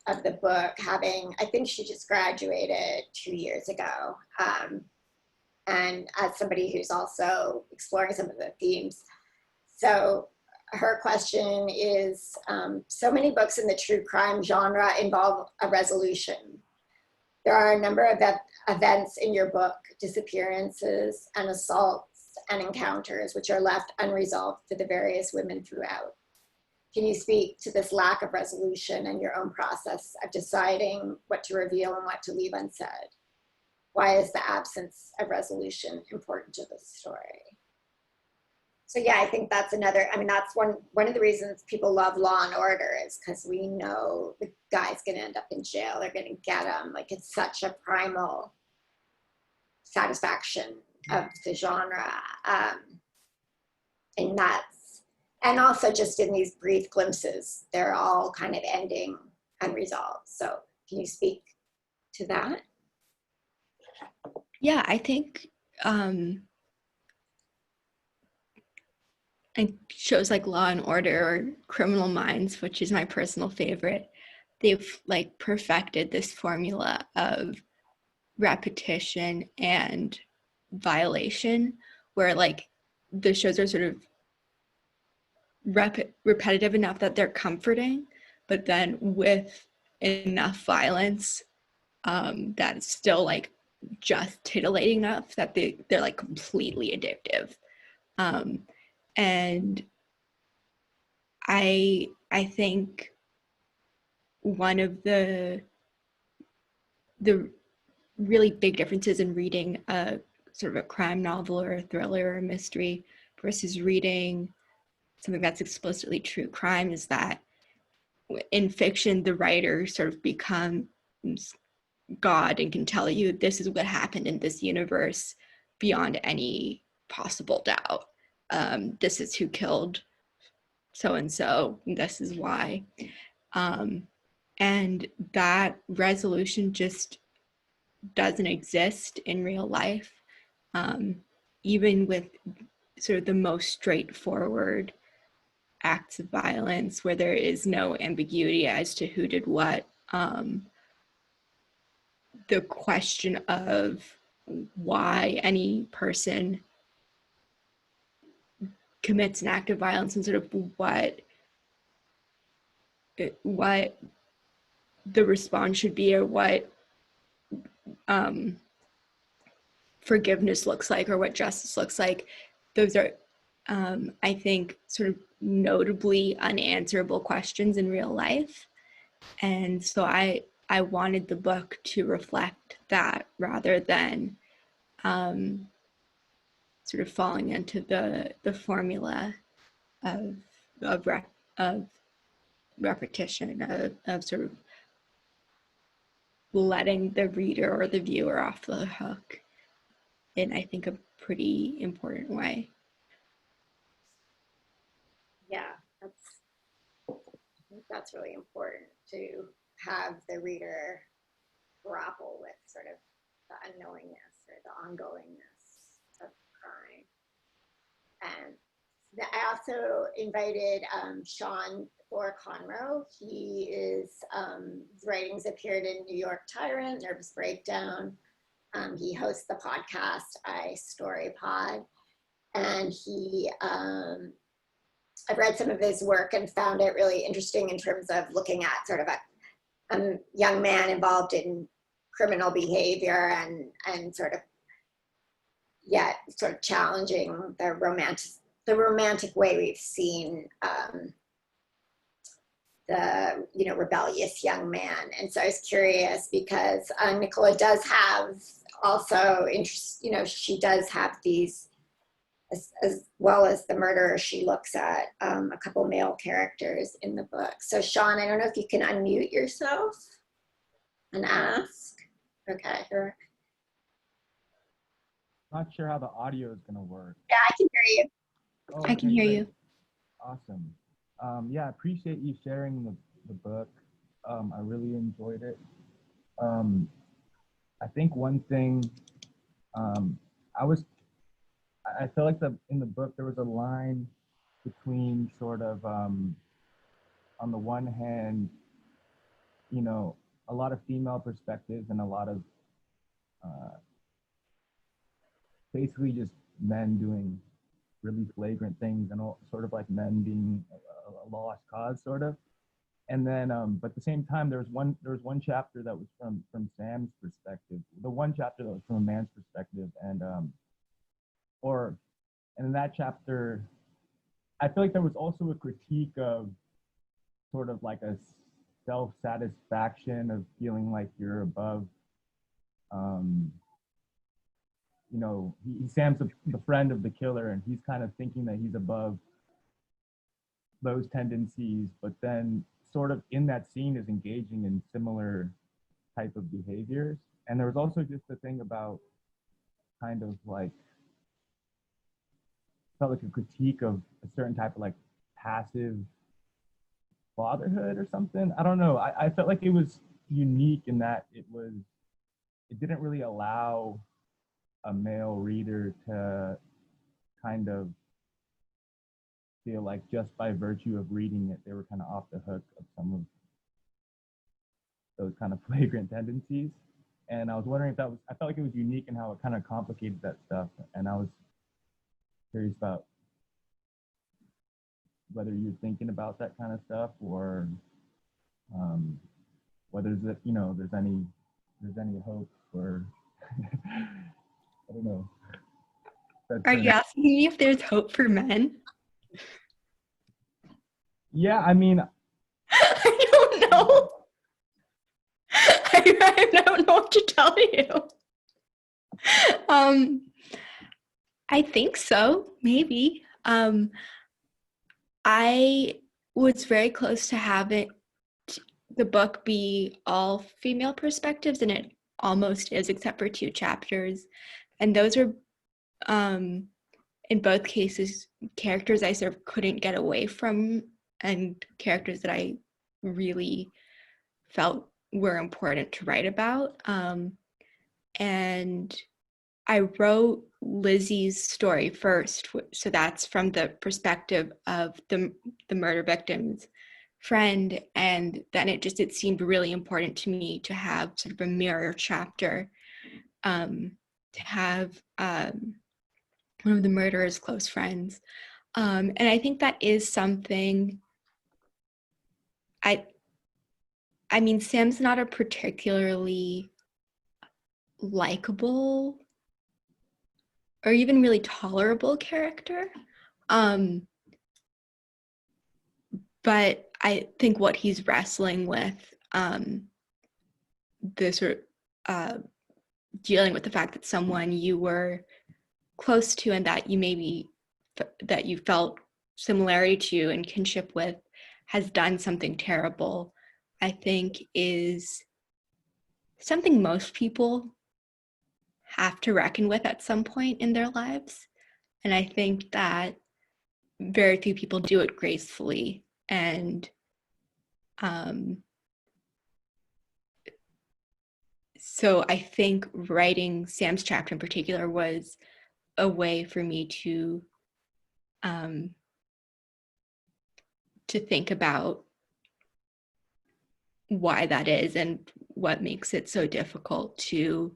of the book, having, I think she just graduated 2 years ago. And as somebody who's also exploring some of the themes. So her question is, so many books in the true crime genre involve a resolution. There are a number of events in your book, disappearances and assaults and encounters, which are left unresolved for the various women throughout. Can you speak to this lack of resolution and your own process of deciding what to reveal and what to leave unsaid? Why is the absence of resolution important to the story? So yeah, I think that's another, I mean, that's one of the reasons people love Law and Order, is because we know the guy's gonna end up in jail, they're gonna get him. Like, it's such a primal satisfaction of the genre. And also just in these brief glimpses, they're all kind of ending unresolved. So can you speak to that? Yeah, I think and shows like Law and Order or Criminal Minds, which is my personal favorite, they've like perfected this formula of repetition and violation, where like the shows are sort of repetitive enough that they're comforting, but then with enough violence that it's still like just titillating enough that they're like completely addictive. And I think one of the really big differences in reading a sort of a crime novel or a thriller or a mystery versus reading something that's explicitly true crime is that in fiction, the writer sort of becomes God and can tell you this is what happened in this universe beyond any possible doubt. This is who killed so and so. This is why. And that resolution just doesn't exist in real life, even with sort of the most straightforward acts of violence where there is no ambiguity as to who did what. The question of why any person commits an act of violence and sort of what the response should be, or what forgiveness looks like, or what justice looks like, those are, I think, sort of notably unanswerable questions in real life. And so I wanted the book to reflect that rather than sort of falling into the formula of repetition, of sort of letting the reader or the viewer off the hook in, I think, a pretty important way. Yeah, that's really important, to have the reader grapple with sort of the unknowingness or the ongoingness of crime. And I also invited Sean Conroe. He is, his writings appeared in New York Tyrant, Nervous Breakdown. He hosts the podcast iStory Pod, and I've read some of his work and found it really interesting in terms of looking at sort of a young man involved in criminal behavior and sort of challenging the romantic way we've seen the rebellious young man. And so I was curious because Nicola does have also interest, she does have these, as well as the murderer, she looks at a couple male characters in the book. So Sean, I don't know if you can unmute yourself and ask. Okay, here. Not sure how the audio is going to work. Yeah, I can hear you. Oh, I can hear great. you. Awesome. Yeah, I appreciate you sharing the book. I really enjoyed it. I think one thing, I feel like in the book there was a line between sort of, on the one hand, a lot of female perspectives and a lot of basically just men doing really flagrant things, and all sort of like men being a lost cause, sort of. And then, but at the same time, there was one chapter that was from Sam's perspective. The one chapter that was from a man's perspective, and in that chapter, I feel like there was also a critique of sort of like a self-satisfaction of feeling like you're above. Sam's the friend of the killer, and he's kind of thinking that he's above those tendencies, but then sort of in that scene is engaging in similar type of behaviors. And there was also just the thing about kind of like, felt like a critique of a certain type of like passive fatherhood or something. I don't know. I felt like it was unique in that it didn't really allow a male reader to kind of feel like just by virtue of reading it, they were kind of off the hook of some of those kind of flagrant tendencies. And I was wondering if I felt like it was unique in how it kind of complicated that stuff. And I was curious about whether you're thinking about that kind of stuff, or whether there's any hope for, I don't know. Are you asking me if there's hope for men? Yeah, I mean, I don't know. I don't know what to tell you. I think so, maybe. I was very close to having the book be all female perspectives, and it almost is, except for 2 chapters. And those are, in both cases, characters I sort of couldn't get away from, and characters that I really felt were important to write about. And I wrote Lizzie's story first, so that's from the perspective of the murder victim's friend, and then it seemed really important to me to have sort of a mirror chapter, to have one of the murderer's close friends, and I think that is something. I mean, Sam's not a particularly likable or even really tolerable character. But I think what he's wrestling with, this sort of dealing with the fact that someone you were close to and that you felt similarity to and kinship with has done something terrible, I think is something most people have to reckon with at some point in their lives. And I think that very few people do it gracefully. And so I think writing Sam's chapter in particular was a way for me to think about why that is and what makes it so difficult to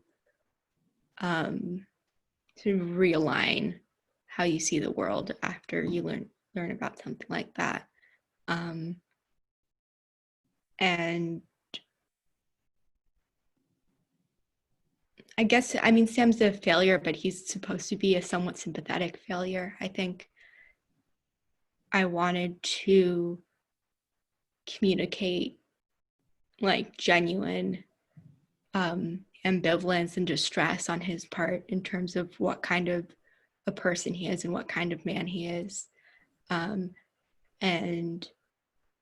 realign how you see the world after you learn about something like that. And I guess, I mean, Sam's a failure, but he's supposed to be a somewhat sympathetic failure. I think I wanted to communicate like genuine ambivalence and distress on his part in terms of what kind of a person he is and what kind of man he is. And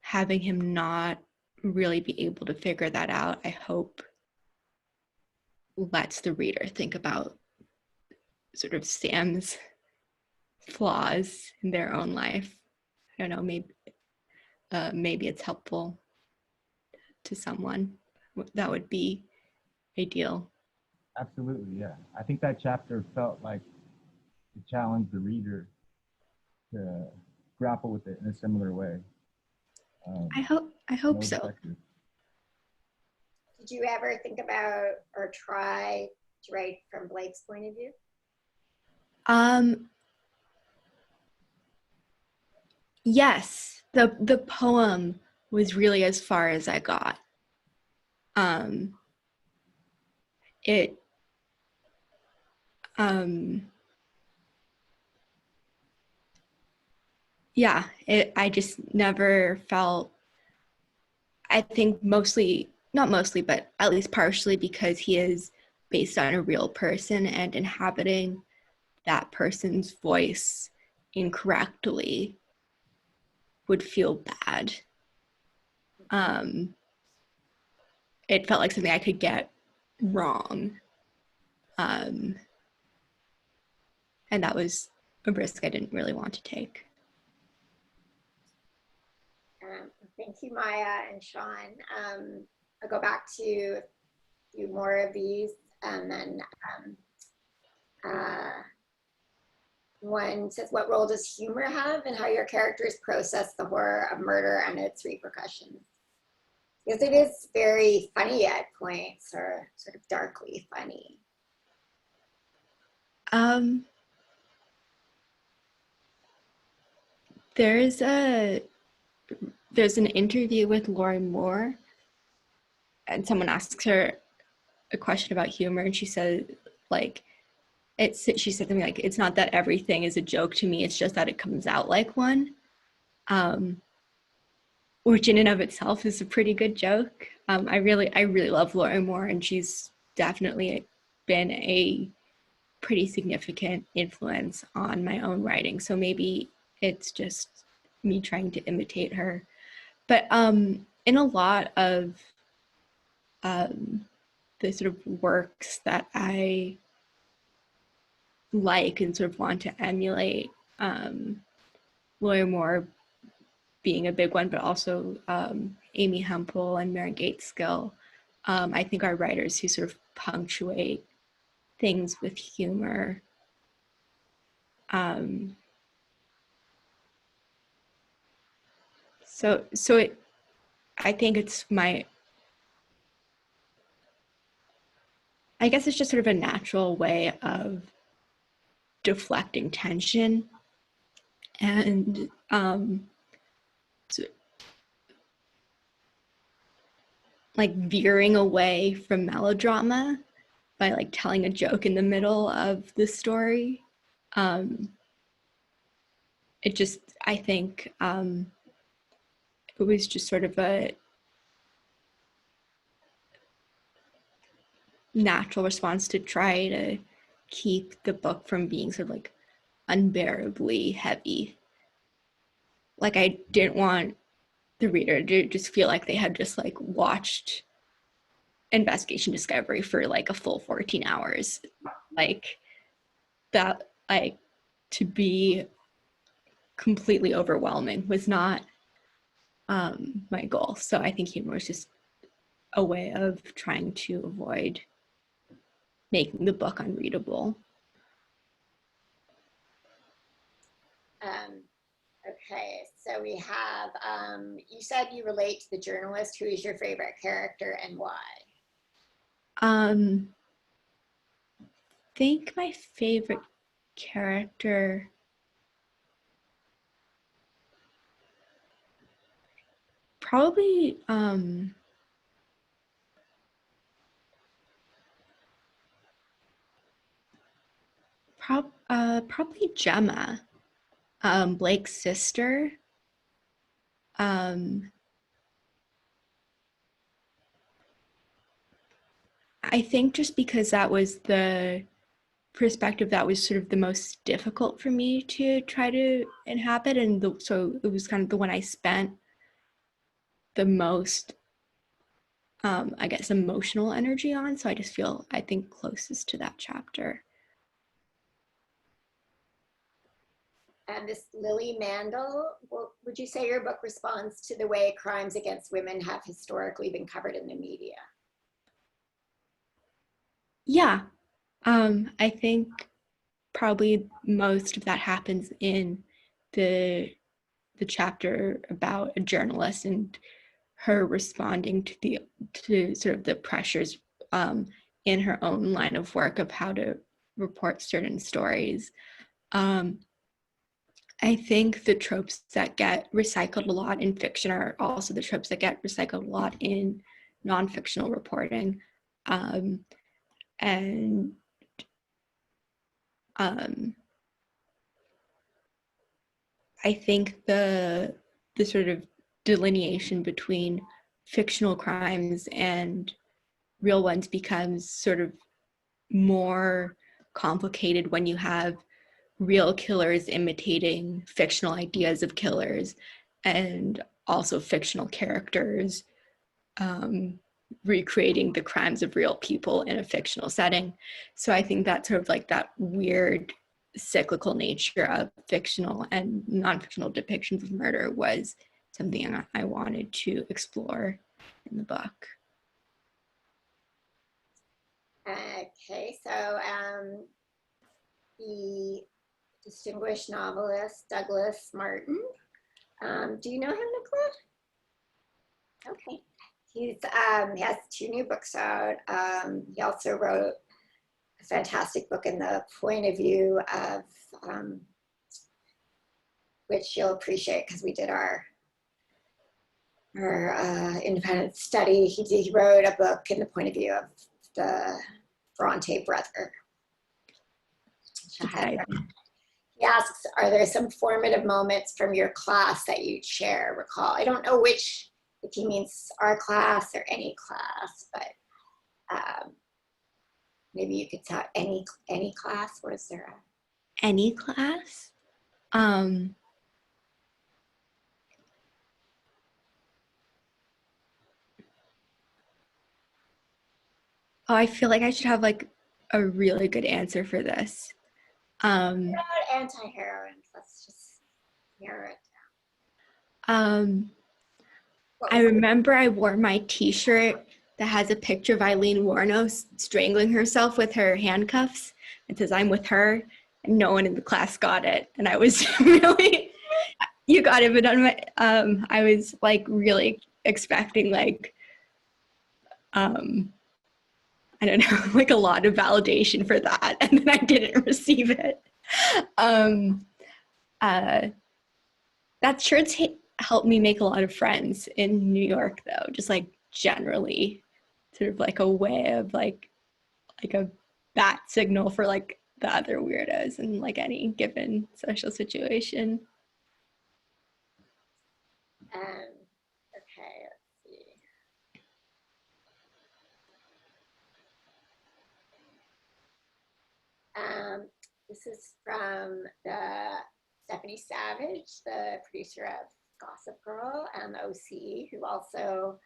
having him not really be able to figure that out, I hope lets the reader think about sort of Sam's flaws in their own life. I don't know, maybe it's helpful to someone. That would be ideal. Absolutely, yeah. I think that chapter felt like it challenged the reader to grapple with it in a similar way. I hope so. Effective. Did you ever think about or try to write from Blake's point of view? Yes, the poem was really as far as I got. I just never felt, I think not mostly, but at least partially because he is based on a real person, and inhabiting that person's voice incorrectly would feel bad. It felt like something I could get wrong. And that was a risk I didn't really want to take. Thank you, Maya and Sean. I'll go back to a few more of these, and then one says, what role does humor have in how your characters process the horror of murder and its repercussions? Because it is very funny at points, or sort of darkly funny. There's an interview with Laurie Moore, and someone asks her a question about humor, and she said, like, she said something like, it's not that everything is a joke to me, it's just that it comes out like one, which in and of itself is a pretty good joke. I really love Laurie Moore, and she's definitely been a pretty significant influence on my own writing. So maybe it's just me trying to imitate her. But in a lot of the sort of works that I like and sort of want to emulate. Lawyer Moore being a big one, but also Amy Hempel and Mary Gateskill, I think are writers who sort of punctuate things with humor. So I think it's I guess it's just sort of a natural way of deflecting tension and like veering away from melodrama by like telling a joke in the middle of the story. It just, I think it was just sort of a natural response to try to keep the book from being sort of like unbearably heavy. Like I didn't want the reader to just feel like they had just like watched Investigation Discovery for like a full 14 hours. Like that, like to be completely overwhelming was not my goal. So I think humor was just a way of trying to avoid making the book unreadable. Okay, so we have, you said you relate to the journalist. Who is your favorite character and why? I think my favorite character probably probably Gemma, Blake's sister. I think just because that was the perspective that was sort of the most difficult for me to try to inhabit, and so it was kind of the one I spent the most I guess emotional energy on, so I just feel I think closest to that chapter. And this Lily Mandel, would you say your book responds to the way crimes against women have historically been covered in the media? Yeah, I think probably most of that happens in the chapter about a journalist and her responding to sort of the pressures in her own line of work of how to report certain stories. I think the tropes that get recycled a lot in fiction are also the tropes that get recycled a lot in non-fictional reporting. And I think the sort of delineation between fictional crimes and real ones becomes sort of more complicated when you have real killers imitating fictional ideas of killers and also fictional characters recreating the crimes of real people in a fictional setting. So I think that sort of like that weird cyclical nature of fictional and non-fictional depictions of murder was something I wanted to explore in the book. Okay, so the distinguished novelist Douglas Martin. Do you know him, Nicola? Okay. He has 2 new books out. He also wrote a fantastic book in the point of view of, which you'll appreciate because we did our independent study. He wrote a book in the point of view of the Bronte brother. He asks, are there some formative moments from your class that you'd share, recall? I don't know which, if he means our class or any class, but maybe you could tell any class. Was there Any class? Oh, I feel like I should have like a really good answer for this. Um, What about anti-heroin? Let's just narrow it um, down. I remember I wore my t-shirt that has a picture of Eileen Warnos strangling herself with her handcuffs. It says, "I'm with her," and no one in the class got it. And I was really, you got it, but I was like really expecting like, I don't know, like a lot of validation for that. And then I didn't receive it. Um, uh, that shirt's helped me make a lot of friends in New York, though, just like generally, sort of like a way of like a bat signal for like the other weirdos in like any given social situation. Okay, let's see. This is from Stephanie Savage, the producer of Gossip Girl and OC, who also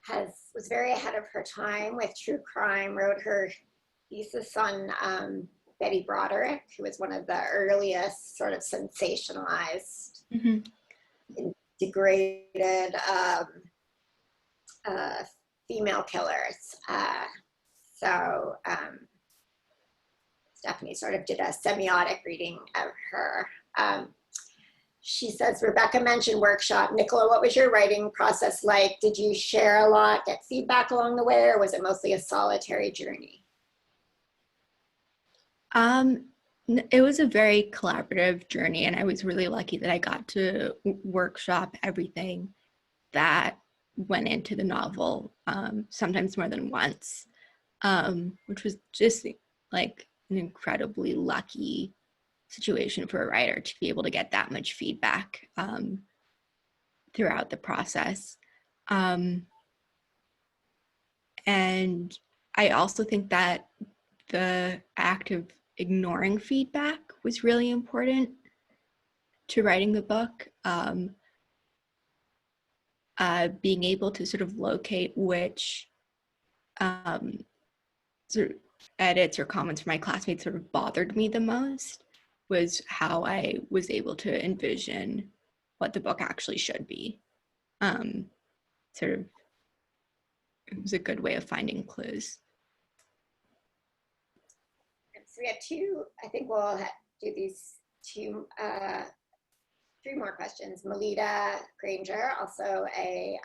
was very ahead of her time with true crime, wrote her thesis on Betty Broderick, who was one of the earliest sort of sensationalized, degraded female killers. So Stephanie sort of did a semiotic reading of her. She says, Rebecca mentioned workshop. Nicola, what was your writing process like? Did you share a lot, get feedback along the way, or was it mostly a solitary journey? It was a very collaborative journey, and I was really lucky that I got to workshop everything that went into the novel, sometimes more than once, which was just like an incredibly lucky situation for a writer to be able to get that much feedback throughout the process. And I also think that the act of ignoring feedback was really important to writing the book. Being able to sort of locate which sort of edits or comments from my classmates sort of bothered me the most was how I was able to envision what the book actually should be. Sort of, it was a good way of finding clues. So we have two, I think we'll do these three more questions. Melita Granger, also a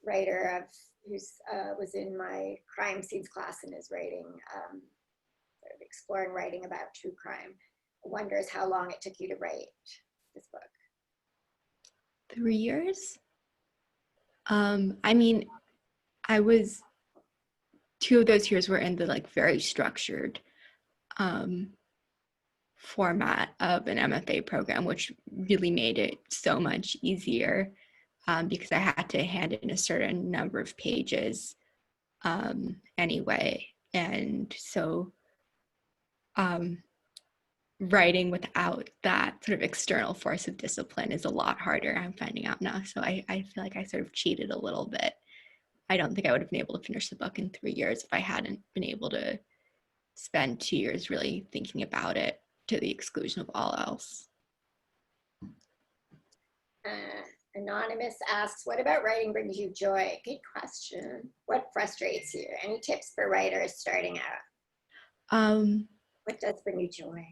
writer who's was in my crime scenes class and is writing, sort of exploring writing about true crime. Wonders how long it took you to write this book. 3 years. I mean, two of those years were in the like very structured format of an MFA program, which really made it so much easier because I had to hand in a certain number of pages anyway. And so writing without that sort of external force of discipline is a lot harder, I'm finding out now. So I feel like I sort of cheated a little bit. I don't think I would have been able to finish the book in 3 years if I hadn't been able to spend 2 years really thinking about it to the exclusion of all else. Anonymous asks, what about writing brings you joy? Good question. What frustrates you? Any tips for writers starting out? What does bring you joy?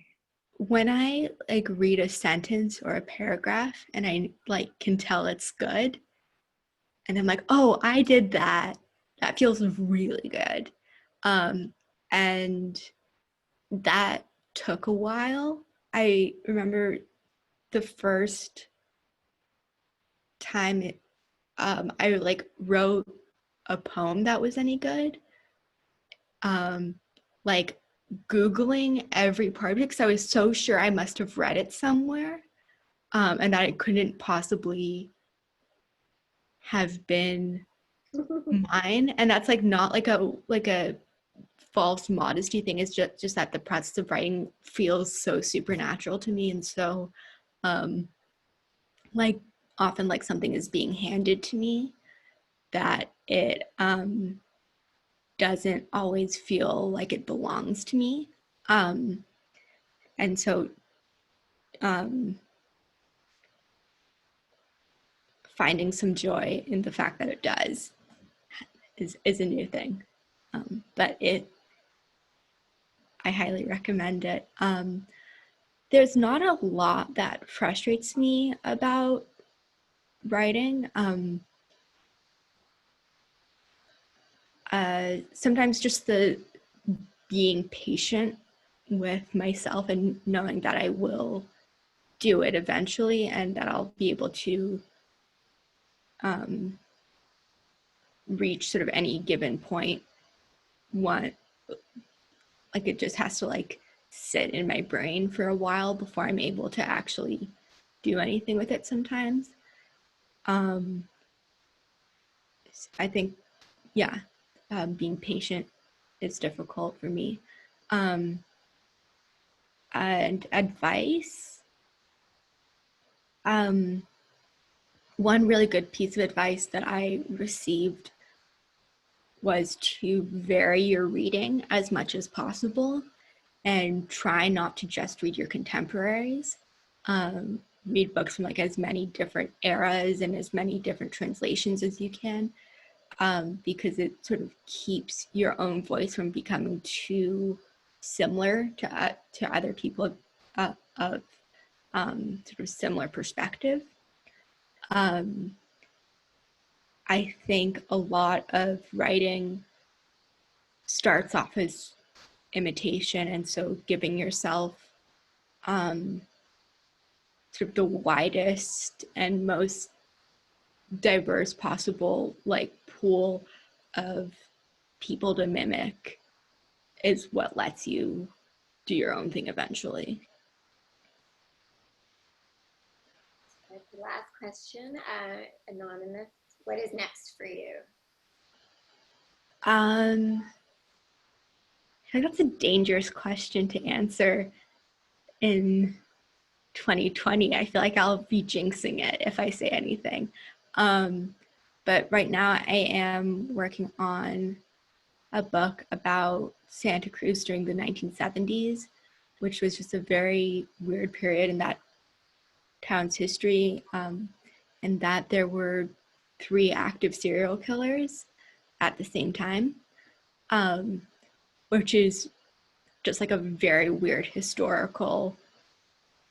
When I like read a sentence or a paragraph and I like can tell it's good, and I'm like, oh, I did that. That feels really good. And that took a while. I remember the first time I like wrote a poem that was any good. Like Googling every part because I was so sure I must have read it somewhere, and that it couldn't possibly have been mine. And that's like not like a false modesty thing. It's just that the process of writing feels so supernatural to me, and so like often like something is being handed to me that it doesn't always feel like it belongs to me. And so finding some joy in the fact that it does is a new thing. But I highly recommend it. There's not a lot that frustrates me about writing. Sometimes just the being patient with myself and knowing that I will do it eventually and that I'll be able to reach sort of any given point. Like it just has to like sit in my brain for a while before I'm able to actually do anything with it sometimes. I think, yeah, being patient is difficult for me. And advice. One really good piece of advice that I received was to vary your reading as much as possible and try not to just read your contemporaries. Read books from like as many different eras and as many different translations as you can, because it sort of keeps your own voice from becoming too similar to other people of sort of similar perspective. I think a lot of writing starts off as imitation, and so giving yourself sort of the widest and most diverse possible like pool of people to mimic is what lets you do your own thing eventually. The last question, anonymous. What is next for you? I think that's a dangerous question to answer in 2020. I feel like I'll be jinxing it if I say anything. But right now I am working on a book about Santa Cruz during the 1970s, which was just a very weird period in that town's history, and that there were 3 active serial killers at the same time, which is just like a very weird historical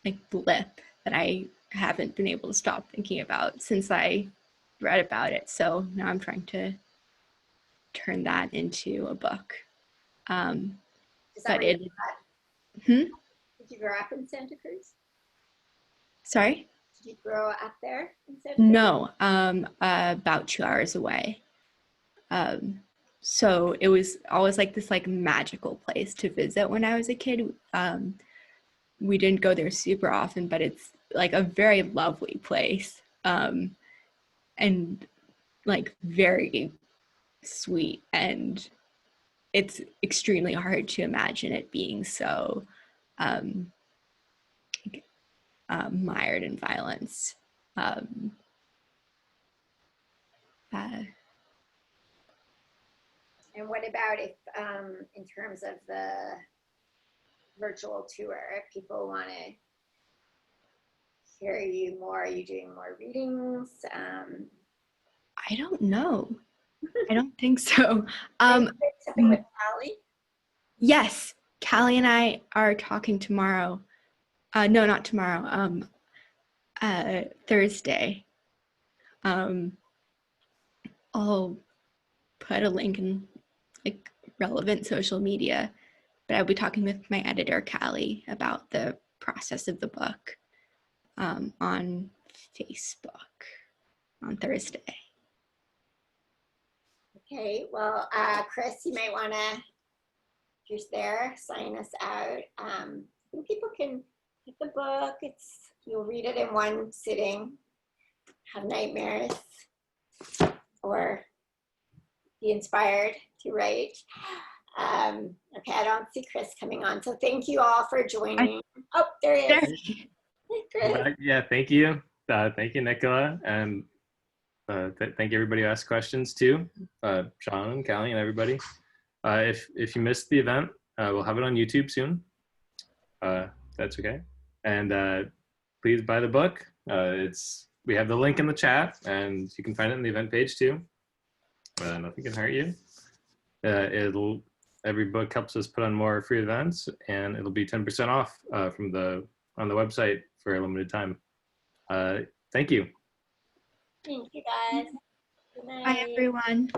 like blip that I haven't been able to stop thinking about since I read about it. So now I'm trying to turn that into a book. But it. Did you grow up in Santa Cruz? Sorry? Did you grow up there in Santa Cruz? No, about 2 hours away. So it was always like this like magical place to visit when I was a kid. We didn't go there super often, but it's like a very lovely place, and like very sweet, and it's extremely hard to imagine it being so mired in violence. And what about if, in terms of the virtual tour, if people want to hear you more, are you doing more readings? I don't know. I don't think so. Something with Callie? Yes, Callie and I are talking tomorrow. No, not tomorrow. Thursday. I'll put a link in like relevant social media, but I'll be talking with my editor, Callie, about the process of the book on Facebook on Thursday. Okay, well, Chris, you might want to, if you're there, sign us out. I think people can get the book. You'll read it in one sitting, have nightmares, or be inspired to write. Okay, I don't see Chris coming on, so thank you all for joining. Oh, there he is. Hey, Chris. Yeah, thank you. Thank you, Nicola. And Thank you everybody who asked questions too. Sean and Callie and everybody. If you missed the event, we'll have it on YouTube soon. That's okay. And please buy the book. We have the link in the chat, and you can find it in the event page too. Nothing can hurt you. Every book helps us put on more free events, and it'll be 10% off on the website for a limited time. Thank you. Thank you, guys. Good Bye, night. everyone.